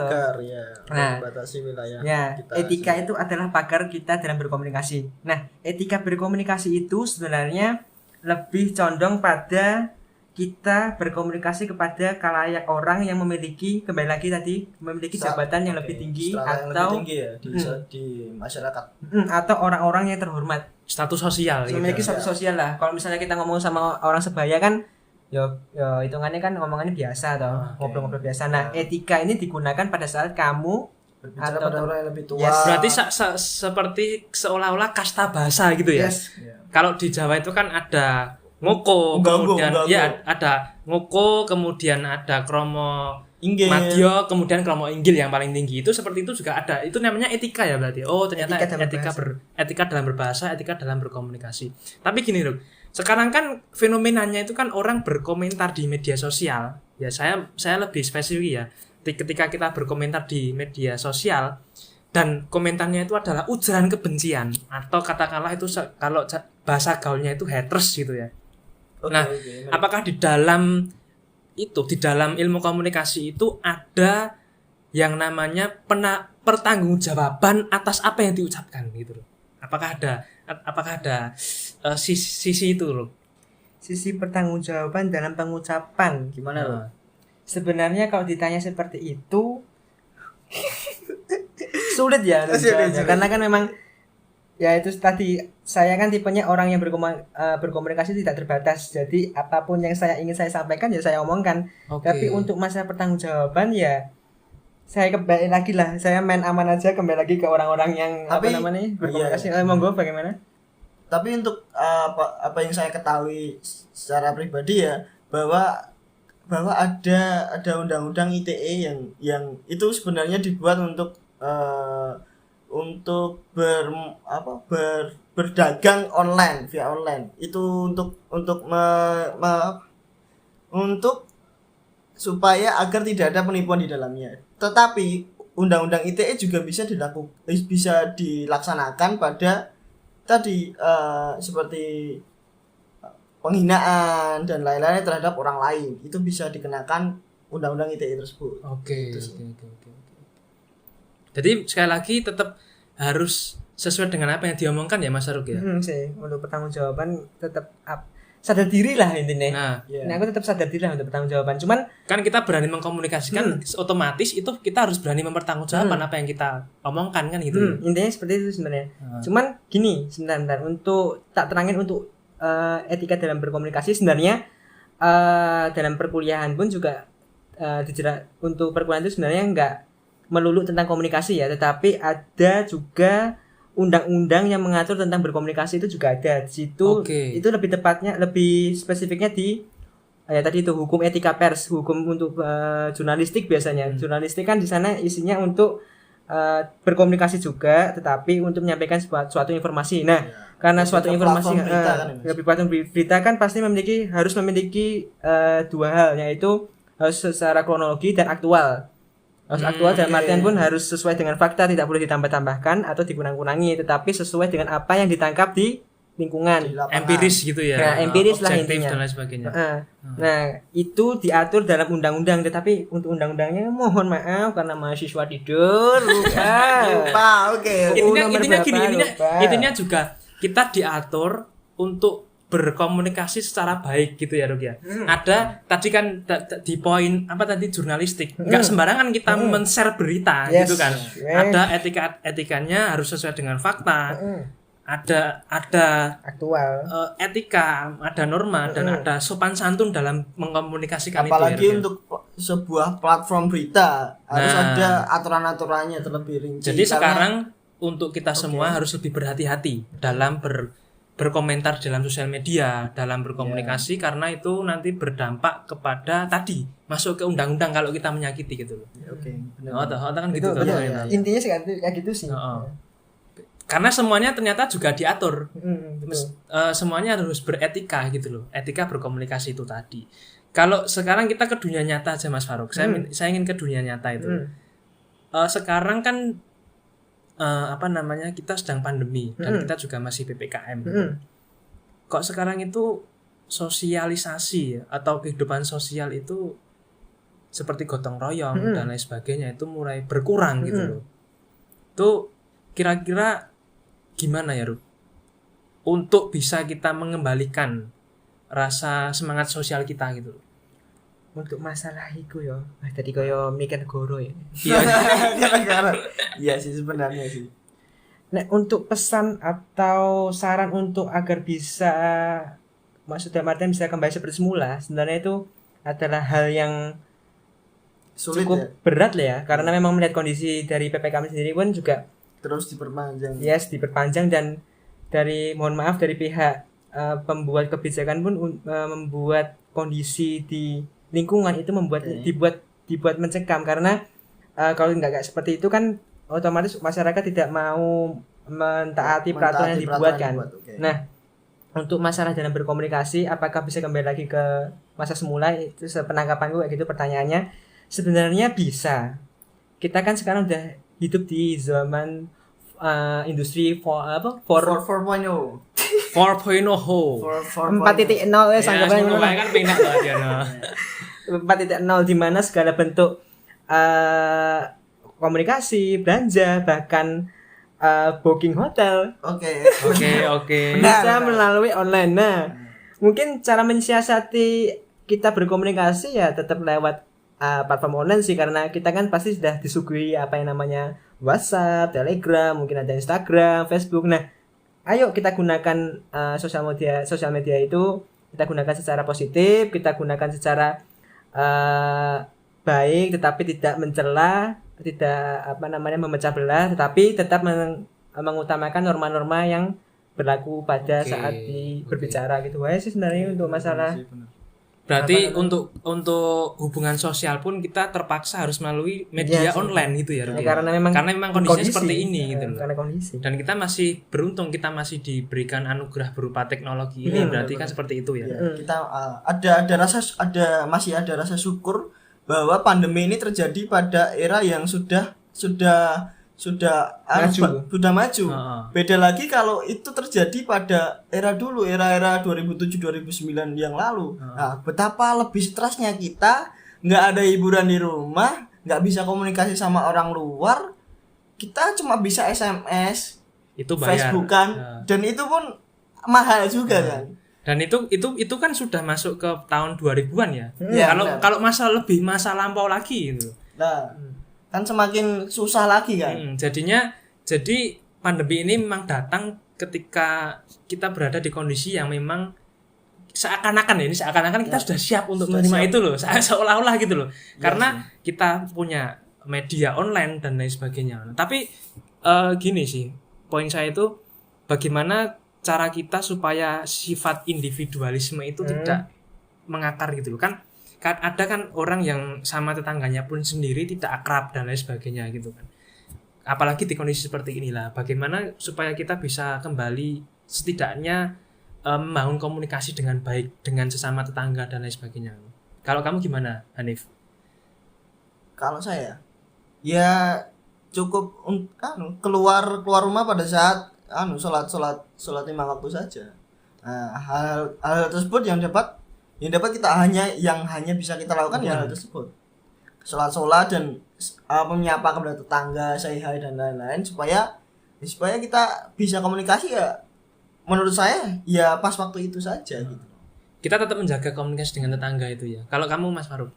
membatasi wilayah kita. Etika itu adalah pagar kita dalam berkomunikasi. Nah, etika berkomunikasi itu sebenarnya lebih condong pada kita berkomunikasi kepada khalayak orang yang memiliki, kembali lagi tadi, memiliki jabatan yang lebih tinggi atau lebih tinggi ya di masyarakat, atau orang-orang yang terhormat, status sosial memiliki status sosial lah. Kalau misalnya kita ngomong sama orang sebaya kan ya hitungannya kan ngomongannya biasa atau ngobrol-ngobrol biasa. Nah, etika ini digunakan pada saat kamu berbicara pada orang yang lebih tua. Berarti seperti seolah-olah kasta bahasa gitu ya. Kalau di Jawa itu kan ada ngoko, kemudian ada ngoko, kemudian ada kromo inggil, madya, kemudian kromo inggil yang paling tinggi. Itu seperti itu juga ada. Itu namanya etika ya berarti. Oh, ternyata etika dalam berbahasa, etika dalam berkomunikasi. Tapi gini loh, sekarang kan fenomenanya itu kan orang berkomentar di media sosial. Ya saya lebih spesifik ya. Ketika kita berkomentar di media sosial dan komentarnya itu adalah ujaran kebencian atau katakanlah itu kalau bahasa gaulnya itu haters gitu ya. Apakah di dalam ilmu komunikasi itu ada yang namanya pertanggungjawaban atas apa yang diucapkan gitu loh? Apakah ada sisi itu loh? Sisi pertanggungjawaban dalam pengucapan gimana loh? Sebenarnya kalau ditanya seperti itu sulit ya, karena kan memang Ya itu tadi, saya kan tipenya orang yang berkomunikasi tidak terbatas. Jadi apapun yang saya ingin saya sampaikan ya saya omongkan. Oke. Tapi untuk masa pertanggungjawaban ya saya kembali lagi lah, saya main aman aja, kembali lagi ke orang-orang yang Tapi, berkomunikasi. iya. Monggo bagaimana? Tapi untuk apa yang saya ketahui secara pribadi ya, bahwa ada undang-undang ITE yang itu sebenarnya dibuat untuk berdagang online, via online. Itu untuk supaya agar tidak ada penipuan di dalamnya. Tetapi undang-undang ITE juga bisa dilaksanakan pada tadi seperti penghinaan dan lain-lain terhadap orang lain. Itu bisa dikenakan undang-undang ITE tersebut. Oke. Jadi sekali lagi tetap harus sesuai dengan apa yang diomongkan ya Mas Aruk ya. Sih, untuk pertanggungjawaban tetap sadar diri lah intinya. Nah, Aku tetap sadar diri lah untuk pertanggungjawaban. Cuman kan kita berani mengkomunikasikan, otomatis itu kita harus berani mempertanggungjawabkan apa yang kita omongkan kan gitu. Intinya seperti itu sebenarnya. Cuman gini, sebentar untuk tak terangin untuk etika dalam berkomunikasi sebenarnya dalam perkuliahan pun juga untuk perkuliahan itu sebenarnya enggak melulu tentang komunikasi ya, tetapi ada juga undang-undang yang mengatur tentang berkomunikasi itu juga ada di situ. Itu lebih tepatnya, lebih spesifiknya di ya tadi itu hukum etika pers, hukum untuk jurnalistik biasanya. Jurnalistik kan di sana isinya untuk berkomunikasi juga, tetapi untuk menyampaikan suatu informasi. Nah, karena suatu informasi lebih platform berita kan pasti harus memiliki dua hal, yaitu harus secara kronologi dan aktual. Harus aktual dalam artian pun harus sesuai dengan fakta, tidak boleh ditambah-tambahkan atau dikurang-kurangi, tetapi sesuai dengan apa yang ditangkap di lingkungan. Empiris gitu ya. Nah, empiris lah intinya. Dan lain sebagainya. Nah, itu diatur dalam undang-undang, tetapi untuk undang-undangnya mohon maaf karena mahasiswa tidur. Lupa. Oke. Intinya juga kita diatur untuk berkomunikasi secara baik gitu ya Ruk ya. Ada tadi kan di poin apa tadi jurnalistik. Enggak sembarangan kita men-share berita gitu kan. Ada etikanya harus sesuai dengan fakta. Ada aktual. Etika, ada norma dan ada sopan santun dalam mengkomunikasikan. Apalagi itu ya, untuk sebuah platform berita harus ada aturan-aturannya terlebih rinci. Jadi sekarang untuk kita semua harus lebih berhati-hati dalam berkomentar dalam sosial media, dalam berkomunikasi karena itu nanti berdampak kepada tadi masuk ke undang-undang kalau kita menyakiti gitu loh. Oke. Kan gitu kan. Intinya sih kayak gitu sih. Karena semuanya ternyata juga diatur. Semuanya harus beretika gitu loh. Etika berkomunikasi itu tadi. Kalau sekarang kita ke dunia nyata aja Mas Faruk. Saya ingin ke dunia nyata itu. Sekarang kan kita sedang pandemi dan kita juga masih PPKM gitu. Kok sekarang itu sosialisasi atau kehidupan sosial itu seperti gotong royong dan lain sebagainya itu mulai berkurang gitu loh. Itu kira-kira gimana ya Ruth? Untuk bisa kita mengembalikan rasa semangat sosial kita gitu loh. Untuk masalah itu ya, tadi kaya mikir goro ya. Iya sih sebenarnya sih. Nah, untuk pesan atau saran untuk agar bisa maksudnya Martin bisa kembali seperti semula, sebenarnya itu adalah hal yang sulit cukup berat lah ya, karena memang melihat kondisi dari PPKM sendiri pun juga terus diperpanjang. Diperpanjang dan dari mohon maaf dari pihak pembuat kebijakan pun membuat kondisi di lingkungan itu dibuat mencekam karena kalau nggak seperti itu kan otomatis masyarakat tidak mau mentaati peraturan yang dibuat kan. Nah, untuk masalah dalam berkomunikasi apakah bisa kembali lagi ke masa semula, itu sepenangkapanku kayak gitu pertanyaannya. Sebenarnya bisa. Kita kan sekarang udah hidup di zaman industri 4.0 kan pindah lah dia 4.0 di mana segala bentuk komunikasi, belanja, bahkan booking hotel bisa melalui online. Nah, mungkin cara mensiasati kita berkomunikasi ya tetap lewat platform online sih, karena kita kan pasti sudah disuguhi apa yang namanya WhatsApp, Telegram, mungkin ada Instagram, Facebook. Nah, ayo kita gunakan sosial media itu kita gunakan secara positif, kita gunakan secara baik, tetapi tidak mencela, tidak memecah belah, tetapi tetap mengutamakan norma-norma yang berlaku pada saat berbicara gitu. Wah sih sebenarnya untuk masalah. Berarti untuk hubungan sosial pun kita terpaksa harus melalui media online gitu ya. Karena memang kondisinya seperti ini gitu loh. Karena kondisi. Dan kita masih beruntung, kita masih diberikan anugerah berupa teknologi ini. Berarti kan seperti itu ya. Kita masih ada rasa syukur bahwa pandemi ini terjadi pada era yang sudah maju. Beda lagi kalau itu terjadi pada era 2007-2009 yang lalu. Nah, betapa lebih stresnya kita, nggak ada hiburan di rumah, nggak bisa komunikasi sama orang luar, kita cuma bisa SMS, itu bayar, Facebookan, dan itu pun mahal juga kan. Dan itu kan sudah masuk ke tahun 2000-an ya. Kalau masa lampau lagi gitu. Nah, kan semakin susah lagi kan. Jadi pandemi ini memang datang ketika kita berada di kondisi yang memang seakan-akan kita sudah siap untuk menerima itu loh, seolah-olah gitu loh. Karena kita punya media online dan lain sebagainya. Tapi gini sih, poin saya itu bagaimana cara kita supaya sifat individualisme itu tidak mengakar gitu loh. Kan ada kan orang yang sama tetangganya pun sendiri tidak akrab dan lain sebagainya gitu kan. Apalagi di kondisi seperti inilah, bagaimana supaya kita bisa kembali setidaknya membangun komunikasi dengan baik dengan sesama tetangga dan lain sebagainya. Kalau kamu gimana, Hanif? Kalau saya ya cukup keluar rumah pada saat sholat 5 waktu saja. Nah, hal tersebut yang dapat kita hanya bisa kita lakukan ya hal tersebut. Sholat dan menyapa kepada tetangga, say hi dan lain-lain supaya kita bisa komunikasi ya. Menurut saya ya pas waktu itu saja gitu. Kita tetap menjaga komunikasi dengan tetangga itu ya. Kalau kamu Mas Faruk?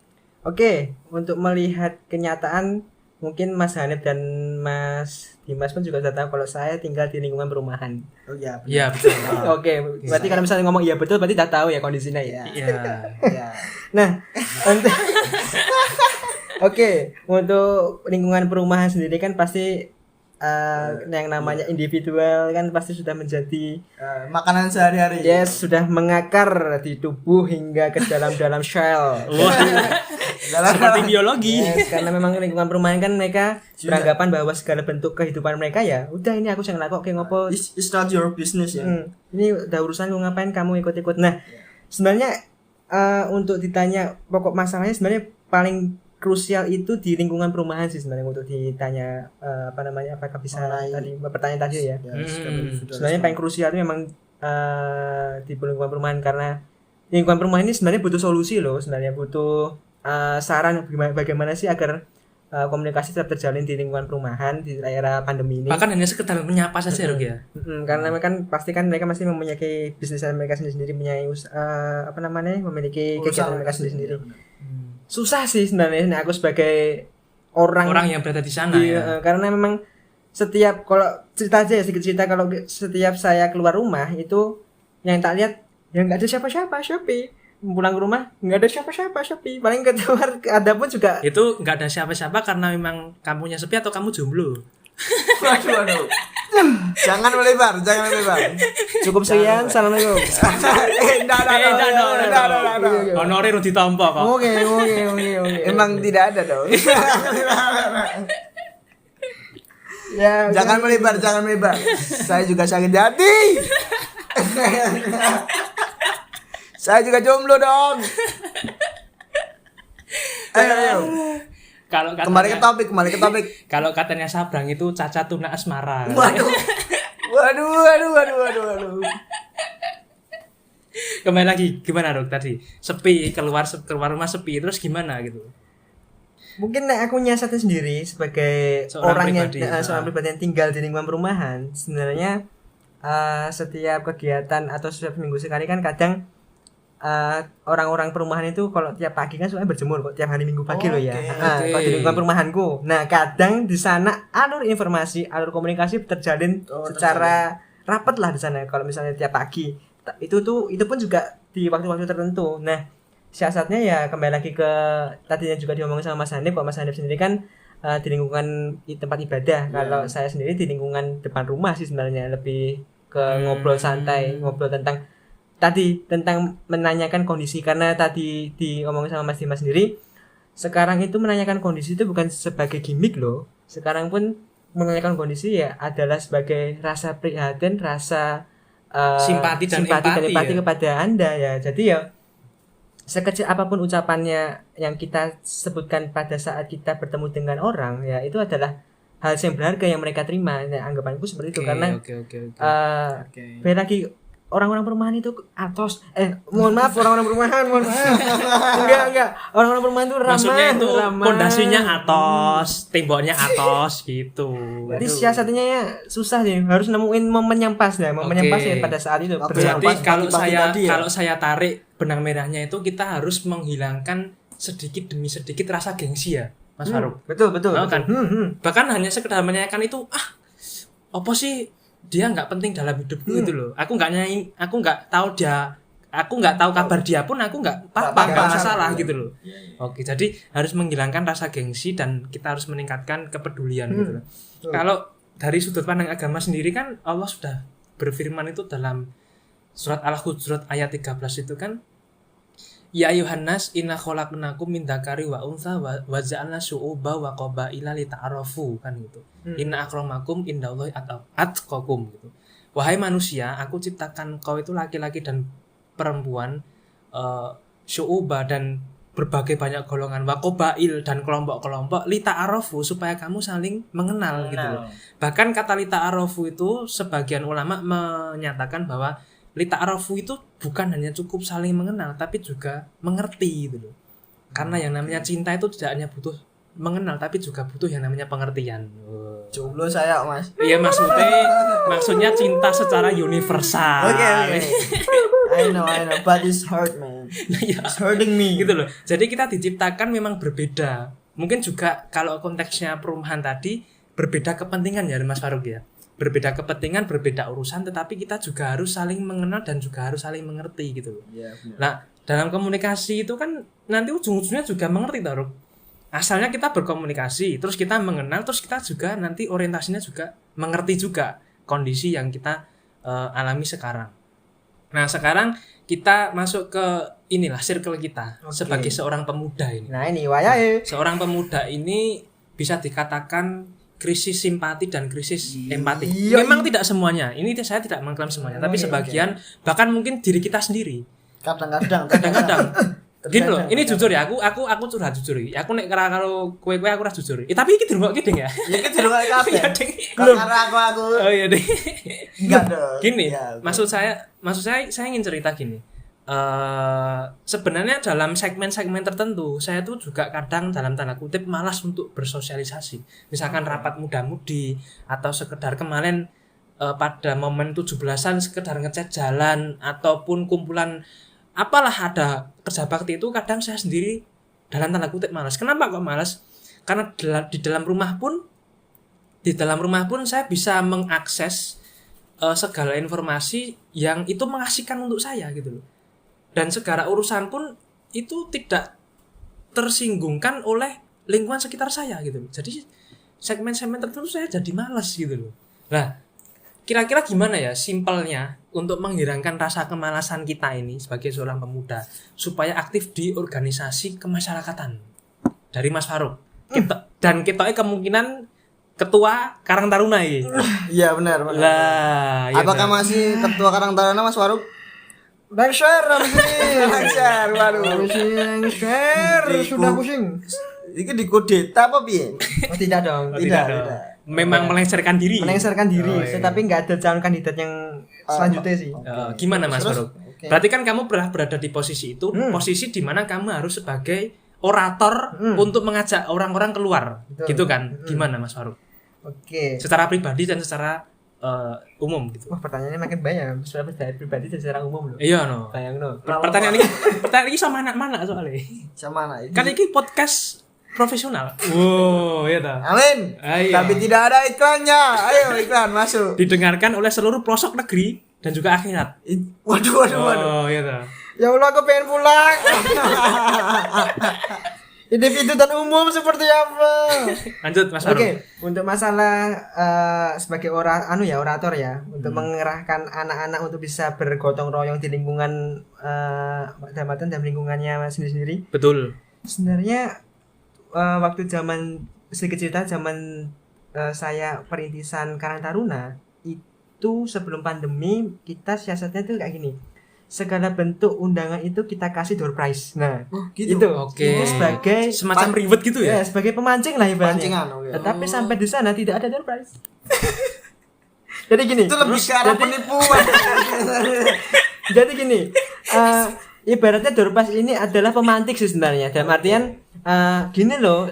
Oke, untuk melihat kenyataan mungkin Mas Hanif dan Mas Dimas pun juga sudah tahu kalau saya tinggal di lingkungan perumahan. Oh iya. Iya betul. Oke, berarti kalau misalnya ngomong iya betul berarti sudah tahu ya kondisinya ya. Iya. Nah, untuk lingkungan perumahan sendiri kan pasti yang namanya individual kan pasti sudah menjadi makanan sehari-hari. Yes, sudah mengakar di tubuh hingga ke dalam shell. Seperti biologi. Yes, karena memang lingkungan perumahan kan mereka beranggapan bahwa segala bentuk kehidupan mereka ya udah ini aku yang lakukan ngopo. It's not your business ya. Ini udah urusan lu ngapain kamu ikut-ikut. Nah, sebenarnya untuk ditanya pokok masalahnya sebenarnya paling krusial itu di lingkungan perumahan sih sebenarnya untuk ditanya apakah bisa tadi pertanyaan tadi ya. Sebenarnya paling krusial itu memang di lingkungan perumahan karena lingkungan perumahan ini sebenarnya butuh solusi loh, sebenarnya butuh saran bagaimana sih agar komunikasi tetap terjalin di lingkungan perumahan di era pandemi ini. Bahkan hanya sekedar menyapa saja Ruk ya. Karena kan pasti kan mereka masih mempunyai bisnis mereka sendiri, mempunyai memiliki kegiatan mereka sendiri. Susah sih sebenarnya aku sebagai orang yang berada di sana ya. Karena memang setiap kalau cerita aja ya sedikit cerita kalau setiap saya keluar rumah itu yang tak lihat ya nggak ada siapa-siapa Shopee. Pulang ke rumah nggak ada siapa-siapa Shopee. Paling keluar ada pun juga itu nggak ada siapa-siapa karena memang kamunya sepi atau kamu jomblo. Waduh. Jangan melebar. Cukup sekian, assalamualaikum. Honorer ditampa kok. Oke. Emang tidak ada dong. Ya, jangan melebar. Saya juga sakit hati. Saya juga jomblo dong. Ayo. Kalau kembali ke topik. Kalau katanya Sabrang itu Caca Tuna Asmara. Waduh. Kembali lagi gimana Ruk tadi? Sepi, keluar rumah sepi terus gimana gitu? Mungkin aku nyiasatnya sendiri sebagai seorang pribadi yang tinggal di lingkungan perumahan. Sebenarnya setiap kegiatan atau setiap minggu sekali kan kadang orang-orang perumahan itu kalau tiap pagi kan suka berjemur kok tiap hari Minggu pagi loh ya. Kalau di lingkungan perumahanku. Nah, kadang di sana alur informasi, alur komunikasi terjalin secara rapat lah di sana kalau misalnya tiap pagi. Itu pun juga di waktu-waktu tertentu. Nah, siasatnya ya kembali lagi ke tadinya juga diomongin sama Mas Hanif. Kalau Mas Hanif sendiri kan di lingkungan tempat ibadah. Kalau saya sendiri di lingkungan depan rumah sih sebenarnya, lebih ke ngobrol santai, ngobrol tentang menanyakan kondisi. Karena tadi diomongin sama Mas Dimas sendiri, sekarang itu menanyakan kondisi itu bukan sebagai gimmick loh. Sekarang pun menanyakan kondisi ya adalah sebagai rasa prihatin, rasa simpati dan empati ya kepada Anda ya. Jadi ya sekecil apapun ucapannya yang kita sebutkan pada saat kita bertemu dengan orang, ya itu adalah hal yang berharga yang mereka terima. Nah, anggapanku seperti itu. Karena beda lagi orang-orang perumahan itu atos. Mohon maaf orang-orang perumahan, mohon maaf. Enggak. Orang-orang perumahan itu ramah. Maksudnya itu pondasinya atos, temboknya atos gitu. Jadi siasatnya ya susah nih, harus nemuin momen yang pas ya, yang pas ya pada saat itu. Berarti kalau saya tarik benang merahnya itu kita harus menghilangkan sedikit demi sedikit rasa gengsi ya, Mas Faruk. Betul. Kan? Bahkan hanya sekedar menanyakan itu, apa sih dia nggak penting dalam hidupku gitu loh. Aku nggak tahu kabar dia pun aku nggak masalah gitu loh. Oke, jadi harus menghilangkan rasa gengsi dan kita harus meningkatkan kepedulian gitu loh. Kalau dari sudut pandang agama sendiri kan Allah sudah berfirman itu dalam surat Al-Hujurat ayat 13 itu kan, ya ayuhan nas inna khalaqnakum min dzakari wa untha wa ja'alna syu'uba wa qabaila lita'arafu kan gitu. Inna akramakum indallahi atqakum gitu. Wahai manusia, aku ciptakan kau itu laki-laki dan perempuan, syu'uba dan berbagai banyak golongan, wa qabail dan kelompok-kelompok, lita'arafu supaya kamu saling mengenal gitu loh. Bahkan kata lita'arafu itu sebagian ulama menyatakan bahwa lita'arafu itu bukan hanya cukup saling mengenal tapi juga mengerti gitu loh. Karena yang namanya cinta itu tidak hanya butuh mengenal tapi juga butuh yang namanya pengertian. Jomblo saya, Mas. Iya, maksudnya cinta secara universal. Okay. I know, but it's hurt, man. It's hurting me. Gitu loh. Jadi kita diciptakan memang berbeda. Mungkin juga kalau konteksnya perumahan tadi berbeda kepentingan ya, Mas Faruk ya. Berbeda kepentingan, berbeda urusan, tetapi kita juga harus saling mengenal dan juga harus saling mengerti gitu loh. Yeah, nah, dalam komunikasi itu kan nanti ujung-ujungnya juga mengerti taruh. Asalnya kita berkomunikasi, terus kita mengenal, terus kita juga nanti orientasinya juga mengerti juga kondisi yang kita alami sekarang. Nah, sekarang kita masuk ke inilah circle kita sebagai seorang pemuda ini. Nah, ini wayahe. Seorang pemuda ini bisa dikatakan krisis simpati dan krisis empati. Memang tidak semuanya. Ini saya tidak mengklaim semuanya, tapi sebagian bahkan mungkin diri kita sendiri. Kadang-kadang. Gini loh, ini jujur ya, aku curhat jujur iki. Aku nek karo kowe aku ora jujur. Tapi iki dirungokke Ding ya. Ya iki dirungokke kabeh. Karena aku. Oh iya Ding. Enggak dong. Gini, ya, maksud saya ingin cerita gini. Sebenarnya dalam segmen-segmen tertentu saya tuh juga kadang dalam tanda kutip malas untuk bersosialisasi. Misalkan rapat muda-mudi atau sekedar kemarin pada momen 17-an sekedar ngecat jalan ataupun kumpulan apalah ada kerja bakti itu kadang saya sendiri dalam tanda kutip malas. Kenapa kok malas? Karena di dalam rumah pun saya bisa mengakses segala informasi yang itu mengasihkan untuk saya gitu loh. Dan segala urusan pun itu tidak tersinggungkan oleh lingkungan sekitar saya gitu loh. Jadi segmen-segmen tertentu saya jadi malas gitu loh. Nah, kira-kira gimana ya simpelnya untuk menghilangkan rasa kemalasan kita ini sebagai seorang pemuda supaya aktif di organisasi kemasyarakatan dari Mas Faruk. Dan kita kemungkinan ketua Karang Taruna ini. Iya benar. Lah, apakah masih ketua Karang Taruna Mas Faruk? Lengser waduh. Sudah pusing. Ini dikudeta apa piye? Tidak dong. Tidak. Memang melengsarkan diri. Tetapi nggak ada calon kandidat yang selanjutnya sih. Gimana Mas Faruk? Berarti kan kamu pernah berada di posisi itu, posisi di mana kamu harus sebagai orator untuk mengajak orang-orang keluar. Betul. Gitu kan? Gimana Mas Faruk? Oke. Secara pribadi dan secara umum gitu. Wah, pertanyaannya makin banyak. Secara pribadi dan secara umum loh. Iya no. Bayang no. Pertanyaan ini sama anak mana soalnya? Sama anak. Kan ini podcast profesional. Wow, ya toh. Amin. Ayo. Tapi tidak ada iklannya. Ayo iklan masuk. Didengarkan oleh seluruh pelosok negeri dan juga akhirat. Waduh. Oh, ya toh. Ya Allah, aku pengen pulang. Individu dan umum seperti apa? Lanjut Mas Farouk. Oke, untuk masalah sebagai orator ya, untuk mengerahkan anak-anak untuk bisa bergotong royong di lingkungan dan lingkungannya sendiri-sendiri. Betul. Sebenarnya waktu zaman sedikit cerita zaman saya perintisan Karang Taruna itu sebelum pandemi kita siasatnya itu kayak gini. Segala bentuk undangan itu kita kasih door prize. Nah, gitu. itu Oke. itu sebagai Semacam ribet gitu ya. sebagai pemancing lah ibaratnya. Pancingan, oke. Tetapi sampai di sana tidak ada door prize. Jadi gini. Itu lebih ke arah penipuan. Jadi gini, ibaratnya door prize ini adalah pemantik sih sebenarnya. Dalam artian gini loh,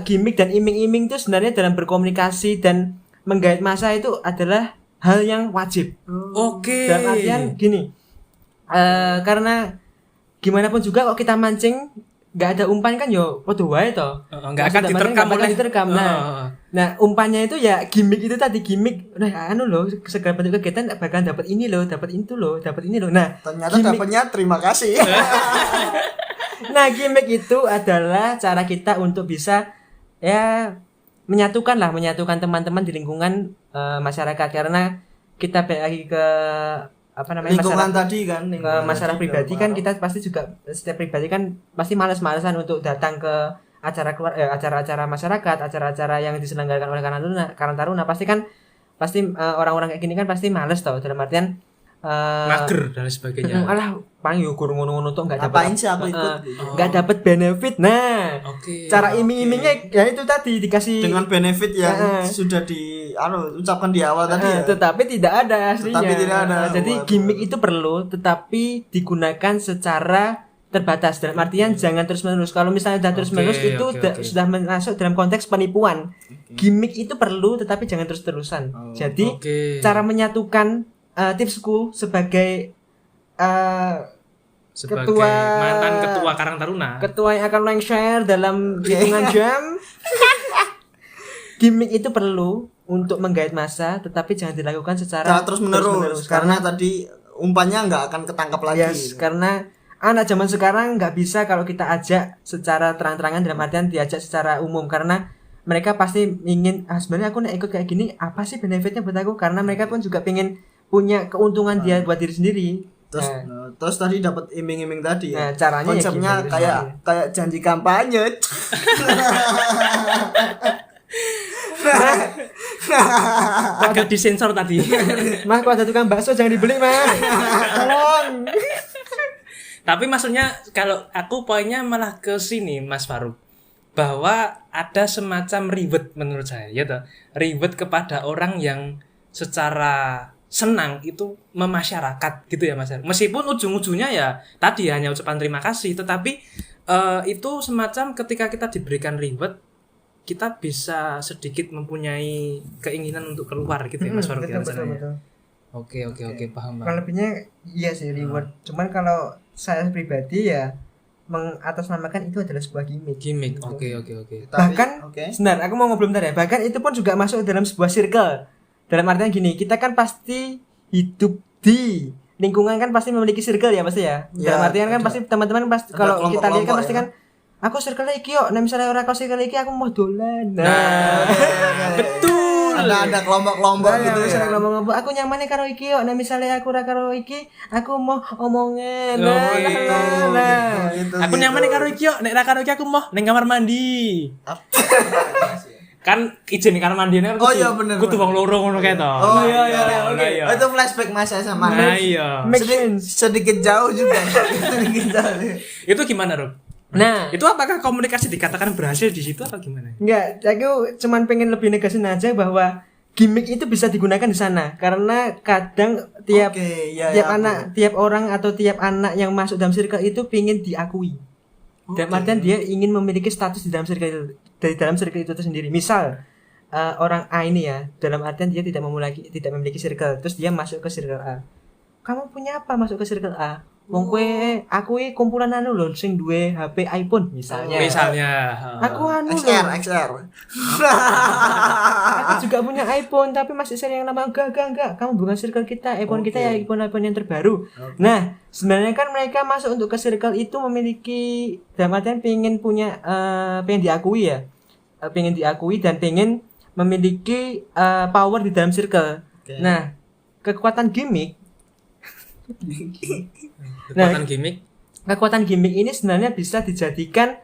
gimmick dan iming-iming itu sebenarnya dalam berkomunikasi dan menggait massa itu adalah hal yang wajib. Oke. Dalam artian gini, karena gimana pun juga kalau kita mancing nggak ada umpan kan yo podo wae toh. Nggak akan diterkam oleh. Nah, umpannya itu ya gimmick itu tadi gimmick. Nah, loh, segala bentuk kegiatan bakalan dapat ini loh, dapat itu loh, dapat ini loh. Nah, Ternyata dapatnya terima kasih. nah, gimmick itu adalah cara kita untuk bisa ya menyatukan teman-teman di lingkungan masyarakat, karena kita balik lagi ke Lingkungan tadi kan, ke masalah pribadi kan kita pasti juga setiap pribadi kan pasti malas-malasan untuk datang ke acara-acara masyarakat, acara-acara yang diselenggarakan oleh Karang Taruna pasti orang-orang kayak gini kan pasti males tau, dalam artian mager dan sebagainya. alah paling yo gur ngono-ngono tok enggak Ngapain dapat sih aku ikut? enggak dapat benefit. Nah, Oke. cara iming-imingnya ya itu tadi dikasih Dengan benefit yang sudah ucapkan di awal tadi ya. tetapi tidak ada aslinya. Tetapi tidak ada. Jadi Waduh. gimmick itu perlu tetapi digunakan secara terbatas, dalam artian jangan terus-menerus. Kalau misalnya sudah terus-menerus itu sudah masuk dalam konteks penipuan. Gimmick itu perlu tetapi jangan terus-terusan. Jadi cara menyatukan tipsku sebagai mantan ketua Karang Taruna, ketua yang akan lengser dalam hitungan jam, gimmick itu perlu untuk menggait massa tetapi jangan dilakukan secara terus-menerus karena tadi umpannya nggak akan ketangkap lagi. Yes, karena anak zaman sekarang nggak bisa kalau kita ajak secara terang-terangan, dalam artian diajak secara umum, karena mereka pasti ingin sebenarnya aku ikut kayak gini apa sih benefitnya buat aku, karena mereka pun juga pengen punya keuntungan dia buat diri sendiri. Terus tadi dapat iming-iming tadi ya. Nah, caranya konsepnya ya kayak janji kampanye. agak disensor tadi. Mas, kalau ada tukang bakso jangan dibeli, Mas. Tolong. Tapi maksudnya kalau aku poinnya malah ke sini Mas Farouk, bahwa ada semacam reward menurut saya, ya toh. Reward kepada orang yang secara senang itu memasyarakat gitu ya Mas. Meskipun ujung-ujungnya ya tadi hanya ucapan terima kasih, tetapi itu semacam ketika kita diberikan reward, kita bisa sedikit mempunyai keinginan untuk keluar gitu ya Mas Farouk. Betul. Oke, paham. Kalau lebihnya iya sih reward. Cuman kalau saya pribadi ya mengatasnamakan itu adalah sebuah gimmick. Oke. Bahkan sebentar aku mau ngobrol bentar ya. Bahkan itu pun juga masuk dalam sebuah circle. Dalam artian gini, kita kan pasti hidup di lingkungan kan pasti memiliki circle ya pasti ya. Dalam artian kan pasti teman-teman pasti kalau kita lihat kan pasti kan aku circle iki yo, nek misale ora kok circle iki aku mau dolan. Nah, betul. Ada kelompok-kelompok gitu ya. Kelompok aku nyamane karo iki yo, nek misale aku ora karo iki, aku mau omongan. Gitu. Aku nyamane karo iki yo, nek ora karo iki aku mau ning kamar mandi. Kan izin kamar mandi kan kudu wong loro ngono kae to. Oh iya. Itu flashback masa SMA. Nah, iya. Sedikit jauh juga. Itu gimana, Rob? Nah, itu apakah komunikasi dikatakan berhasil di situ atau gimana? Enggak, aku cuman pengen lebih negasin aja bahwa gimmick itu bisa digunakan di sana, karena kadang tiap orang atau tiap anak yang masuk dalam circle itu pingin diakui. Dalam artian dia ingin memiliki status di dalam circle itu, dari dalam circle itu sendiri. Misal orang A ini ya, dalam artian dia tidak memiliki circle, terus dia masuk ke circle A. Kamu punya apa masuk ke circle A? Wong kowe aku iki kumpulan anu lho sing duwe HP iPhone misalnya. Aku anu lho. XR. Aku juga punya iPhone tapi masih sering yang nama enggak. Kamu bukan circle kita. iPhone kita ya iPhone yang terbaru. Nah, sebenarnya kan mereka masuk untuk ke circle itu memiliki dalam artian pengen punya pengen diakui ya. Pengen diakui dan pengen memiliki power di dalam circle. Nah, kekuatan gimmick kekuatan gimmick ini sebenarnya bisa dijadikan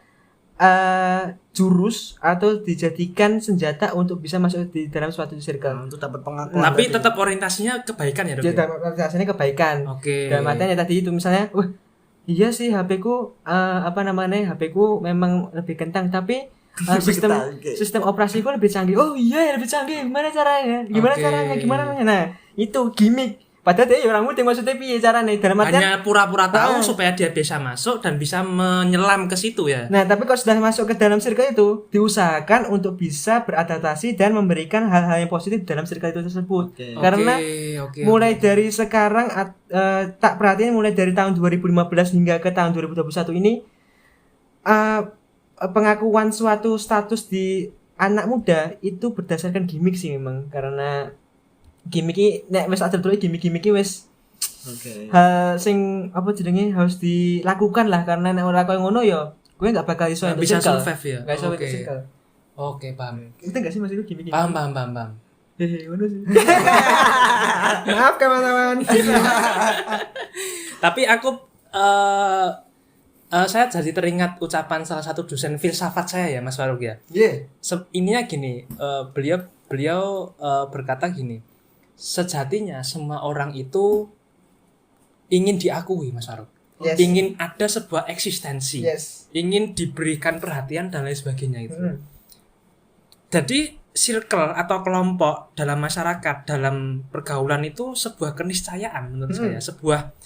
jurus atau dijadikan senjata untuk bisa masuk di dalam suatu circle. Untuk dapat pengakuan. Tapi tetap orientasinya kebaikan ya, Dok. Jadi orientasinya kebaikan. Dalam artian ya tadi itu misalnya, iya sih HP ku HP ku memang lebih kentang tapi sistem operasiku lebih canggih. Oh iya lebih canggih. Gimana caranya? Nah, itu gimmick. Padahal dia orang muda maksudnya piye carane dalam artian hanya pura-pura tahu supaya dia bisa masuk dan bisa menyelam ke situ ya. Nah, tapi kalau sudah masuk ke dalam circle itu, diusahakan untuk bisa beradaptasi dan memberikan hal-hal yang positif dalam circle itu tersebut. Karena mulai dari sekarang tak perhatiin mulai dari tahun 2015 hingga ke tahun 2021 ini pengakuan suatu status di anak muda itu berdasarkan gimmick sih memang, karena gimmick iki nek wis ada terus gimmick iki wis sing apa jenenge harus dilakukan lah, karena nek ora koyo ngono ya kowe enggak bakal iso bisa survive ya. Enggak iso circle. Oke, paham. Itu enggak sih maksudku gimmick? Paham. Ngono sih. Maaf teman-teman. Tapi aku saya jadi teringat ucapan salah satu dosen filsafat saya ya, Mas Faruk ya. Ininya gini, beliau berkata gini, sejatinya semua orang itu ingin diakui, Mas Faruk. Ingin ada sebuah eksistensi, ingin diberikan perhatian dan lain sebagainya itu. Jadi circle atau kelompok dalam masyarakat, dalam pergaulan itu sebuah keniscayaan menurut saya, sebuah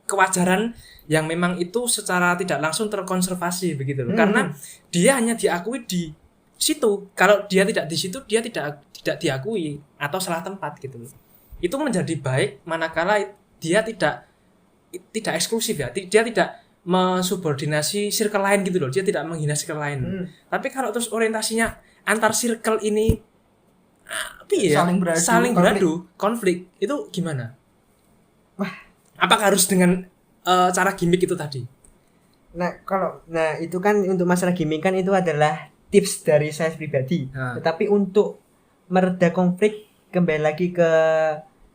kewajaran yang memang itu secara tidak langsung terkonservasi begitu loh. Karena dia hanya diakui di situ. Kalau dia tidak di situ, dia tidak diakui atau salah tempat gitu loh. Itu menjadi baik manakala dia tidak eksklusif ya. Dia tidak mensubordinasi circle lain gitu loh. Dia tidak menghina circle lain. Tapi kalau terus orientasinya antar circle ini saling beradu, konflik, itu gimana? Apakah harus dengan cara gimmick itu tadi? Nah itu kan untuk masalah gimmick kan itu adalah tips dari saya pribadi. Tetapi untuk mereda konflik, kembali lagi ke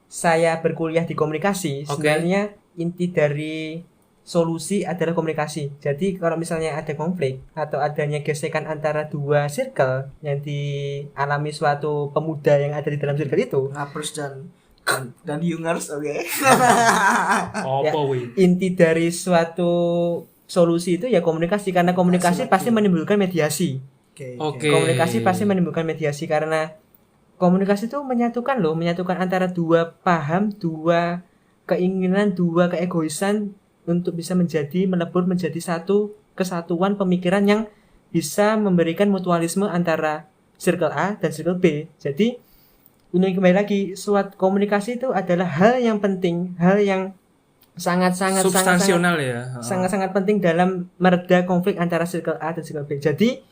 saya berkuliah di komunikasi. Sebenarnya inti dari solusi adalah komunikasi. Jadi kalau misalnya ada konflik atau adanya gesekan antara dua circle yang dialami suatu pemuda yang ada di dalam circle itu, Ngapers dan Jungers, inti dari suatu solusi itu ya komunikasi, karena komunikasi pasti menimbulkan mediasi. Komunikasi pasti menimbulkan mediasi karena komunikasi itu menyatukan antara dua paham, dua keinginan, dua keegoisan untuk bisa melebur menjadi satu kesatuan pemikiran yang bisa memberikan mutualisme antara circle A dan circle B. Jadi ini kembali lagi, suatu komunikasi itu adalah hal yang penting, hal yang sangat-sangat substansional ya. Sangat-sangat penting dalam mereda konflik antara circle A dan circle B. Jadi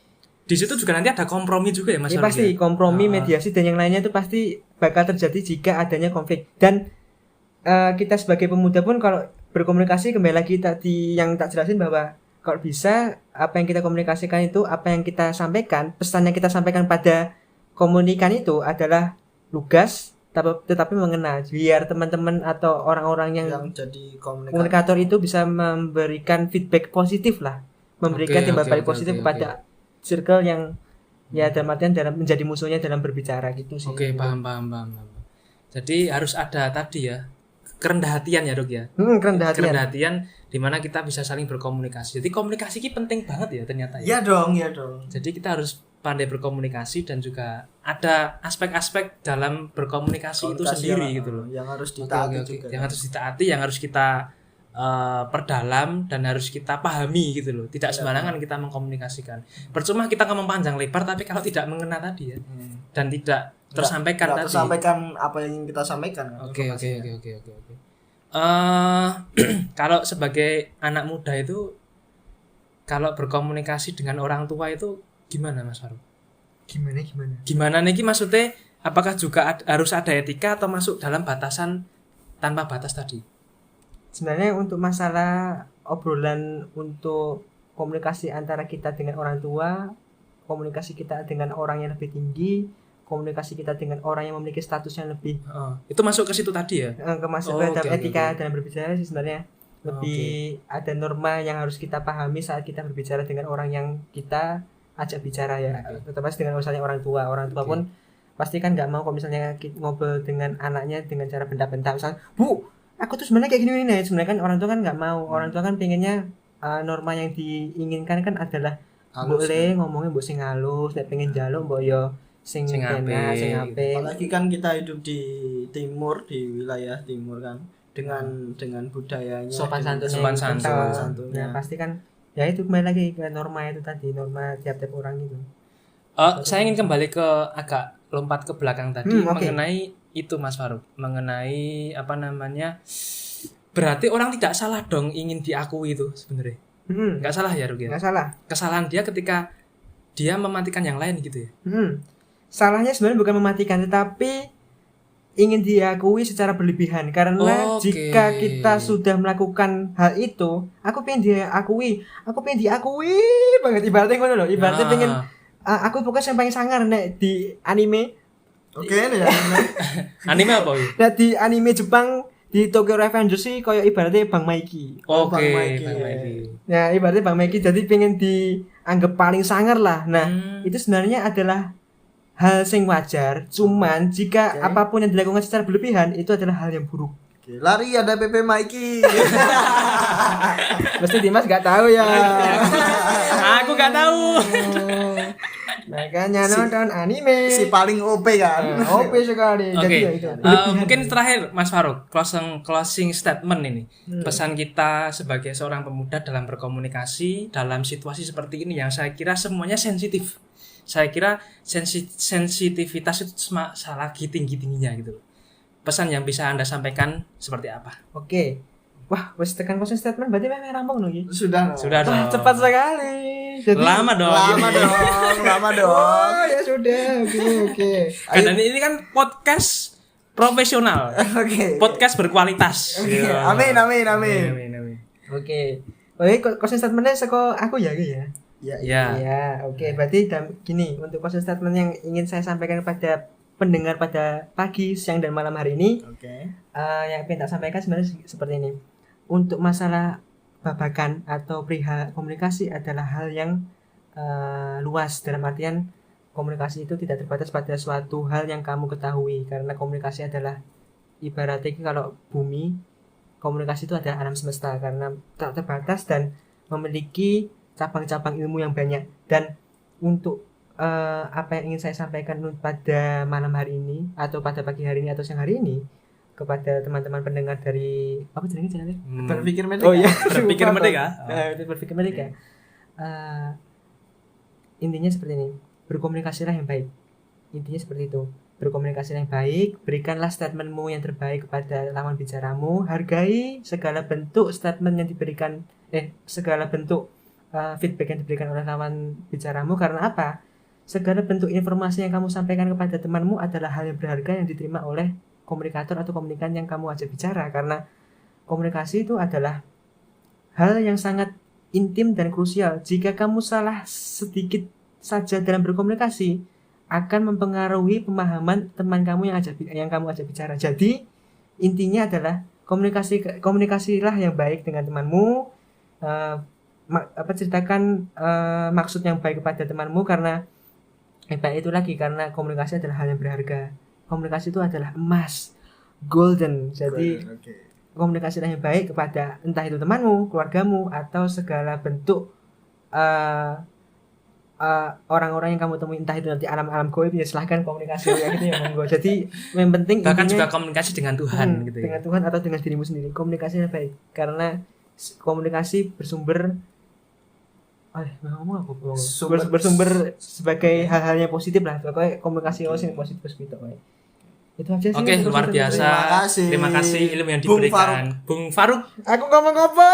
di situ juga nanti ada kompromi juga ya, Mas. Pasti kompromi, mediasi dan yang lainnya itu pasti bakal terjadi jika adanya konflik. Dan kita sebagai pemuda pun kalau berkomunikasi, kembali lagi tadi yang tak jelasin bahwa kalau bisa apa yang kita komunikasikan itu, apa yang kita sampaikan, pesan yang kita sampaikan pada komunikan itu adalah lugas tetapi mengena, biar teman-teman atau orang-orang yang jadi komunikator itu bisa memberikan feedback positif lah, memberikan timbal balik positif kepada circle yang ya dalam artian dalam menjadi musuhnya dalam berbicara gitu sih. Paham. Jadi harus ada tadi ya kerendah hatian ya, Dok ya. Kerendah hatian di mana kita bisa saling berkomunikasi. Jadi komunikasi ini penting banget ya ternyata ya. Iya dong. Jadi kita harus pandai berkomunikasi dan juga ada aspek-aspek dalam berkomunikasi itu sendiri gitu loh. Yang harus ditaati juga. Yang harus ditaati, yang harus kita perdalam dan harus kita pahami gitu loh. Tidak sembarangan kita mengkomunikasikan. Percuma kita ngomong panjang lebar tapi kalau tidak mengena tadi ya. Dan tidak tersampaikan tadi. Tersampaikan apa yang ingin kita sampaikan. Oke. Kalau sebagai anak muda itu, kalau berkomunikasi dengan orang tua itu gimana Mas Farouk? Gimana nih maksudnya? Apakah juga harus ada etika atau masuk dalam batasan tanpa batas tadi? Sebenarnya untuk masalah obrolan untuk komunikasi antara kita dengan orang tua, komunikasi kita dengan orang yang lebih tinggi, komunikasi kita dengan orang yang memiliki status yang lebih itu masuk ke situ tadi ya? Masuk ke dalam etika dalam berbicara sih sebenarnya. Lebih ada norma yang harus kita pahami saat kita berbicara dengan orang yang kita ajak bicara ya. Terutama dengan misalnya orang tua pun pasti kan nggak mau kalau misalnya ngobrol dengan anaknya dengan cara bentak-bentak, misalnya Bu, aku tuh sebenarnya kayak gini nih. Sebenarnya kan orang tua kan nggak mau, orang tua kan pengennya norma yang diinginkan kan adalah boleh ngomongnya mbok sing halus, nek pengen njaluk mbok yo sing enak, sing apik. Apalagi kan kita hidup di timur, di wilayah timur kan, dengan budayanya sopan santunnya. Nah, pasti kan ya itu kembali lagi ke norma itu tadi, norma tiap-tiap orang itu. Saya ingin kembali ke agak lompat ke belakang tadi mengenai itu Mas Farouk, mengenai apa namanya, berarti orang tidak salah dong ingin diakui itu sebenarnya. Nggak salah ya Rugi? Nggak salah. Kesalahan dia ketika dia mematikan yang lain gitu ya. Salahnya sebenarnya bukan mematikan, tetapi ingin diakui secara berlebihan. Karena jika kita sudah melakukan hal itu, aku pengen diakui banget, ibaratnya ngono loh. Ibaratnya pengen aku pokoknya yang paling sangar nek di anime. Nih anime apa ya? Nah di anime Jepang di Tokyo Revengers sih kayak ibaratnya Bang Maiki. Bang Maiki. Nah ibaratnya Bang Maiki, jadi pengen dianggap paling sangar lah. Nah itu sebenarnya adalah hal yang wajar. Cuman jika apapun yang dilakukan secara berlebihan itu adalah hal yang buruk. Lari ada Pepe Maiki. Pasti Dimas gak tahu ya. Aku gak tahu. Makanya nonton anime. Si paling OP kan. OP sekali. Jadi ya itu. Mungkin terakhir Mas Farouk, closing statement ini. Pesan kita sebagai seorang pemuda dalam berkomunikasi dalam situasi seperti ini yang saya kira semuanya sensitif. Saya kira sensitivitas itu lagi tinggi-tingginya gitu. Pesan yang bisa Anda sampaikan seperti apa? Oke. Wah, wis tekan closing statement berarti memang rampung lho iki. Sudah dong. Cepat sekali. Jadi, lama dong. Oh, ya sudah. Oke. Dan ini kan podcast profesional. Podcast berkualitas. Amin. Oke. Closing statement-nya saka aku ya ya. Ya, oke. Berarti gini, untuk closing statement yang ingin saya sampaikan kepada pendengar pada pagi, siang dan malam hari ini. Yang ingin tak sampaikan sebenarnya seperti ini. Untuk masalah babakan atau perihal komunikasi adalah hal yang luas, dalam artian komunikasi itu tidak terbatas pada suatu hal yang kamu ketahui, karena komunikasi adalah ibaratnya kalau bumi, komunikasi itu adalah alam semesta karena tak terbatas dan memiliki cabang-cabang ilmu yang banyak. Dan untuk apa yang ingin saya sampaikan pada malam hari ini atau pada pagi hari ini atau siang hari ini kepada teman-teman pendengar dari apa channelnya? Berpikir Merdeka. Oh iya, Berpikir Merdeka. Intinya seperti ini, berkomunikasilah yang baik. Intinya seperti itu, berkomunikasilah yang baik, berikanlah statementmu yang terbaik kepada lawan bicaramu, hargai segala bentuk statement yang diberikan, segala bentuk feedback yang diberikan oleh lawan bicaramu. Karena apa? Segala bentuk informasi yang kamu sampaikan kepada temanmu adalah hal yang berharga yang diterima oleh komunikator atau komunikan yang kamu ajak bicara. Karena komunikasi itu adalah hal yang sangat intim dan krusial. Jika kamu salah sedikit saja dalam berkomunikasi, akan mempengaruhi pemahaman teman kamu yang kamu ajak bicara. Jadi intinya adalah komunikasilah yang baik dengan temanmu. Ceritakan maksud yang baik kepada temanmu, karena baik itu lagi karena komunikasi adalah hal yang berharga. Komunikasi itu adalah emas, golden. Jadi komunikasilah yang baik kepada entah itu temanmu, keluargamu, atau segala bentuk orang-orang yang kamu temui, entah itu nanti alam-alam gaib, ya silahkan komunikasi ya gitu ya, monggo. Jadi yang penting bahkan juga komunikasi dengan Tuhan gitu ya. Dengan Tuhan atau dengan dirimu sendiri, komunikasinya baik karena komunikasi bersumber bersumber sebagai hal-hal yang positif lah. Pokoknya komunikasi yang positif gitu. Itu aja sih. Oke, luar biasa. Terima kasih ilmu yang Bung diberikan. Bung Faruk. Aku ngomong apa?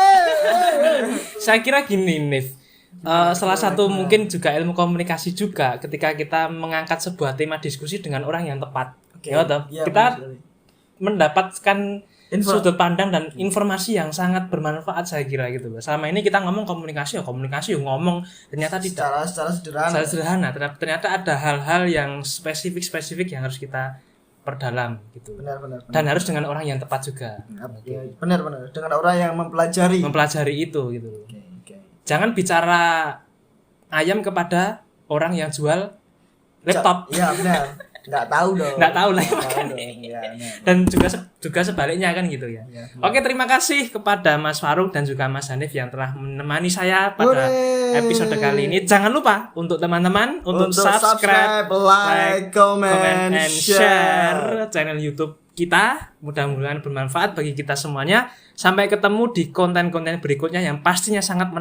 Saya kira gini, Nif. Salah satu mungkin juga ilmu komunikasi juga ketika kita mengangkat sebuah tema diskusi dengan orang yang tepat. Ya, toh? Iya, Kita benar sekali. mendapatkan sudut pandang dan informasi yang sangat bermanfaat saya kira gitu loh. Selama ini kita ngomong komunikasi ngomong, ternyata tidak. Secara sederhana. Secara sederhana, ternyata ada hal-hal yang spesifik yang harus kita perdalam gitu. Benar. Dan harus dengan orang yang tepat juga. Ya, benar. Dengan orang yang mempelajari. Mempelajari itu gitu loh. Oke. Jangan bicara ayam kepada orang yang jual laptop. Iya, benar. Enggak tahu dong. Nggak tahu lah. Nggak tahu dong. Iya, benar. Dan juga sebaliknya kan gitu ya. Iya, Oke, terima kasih kepada Mas Faruk dan juga Mas Hanif yang telah menemani saya pada episode kali ini. Jangan lupa untuk teman-teman untuk subscribe, like, comment, and share channel YouTube kita. Mudah-mudahan bermanfaat bagi kita semuanya. Sampai ketemu di konten-konten berikutnya yang pastinya sangat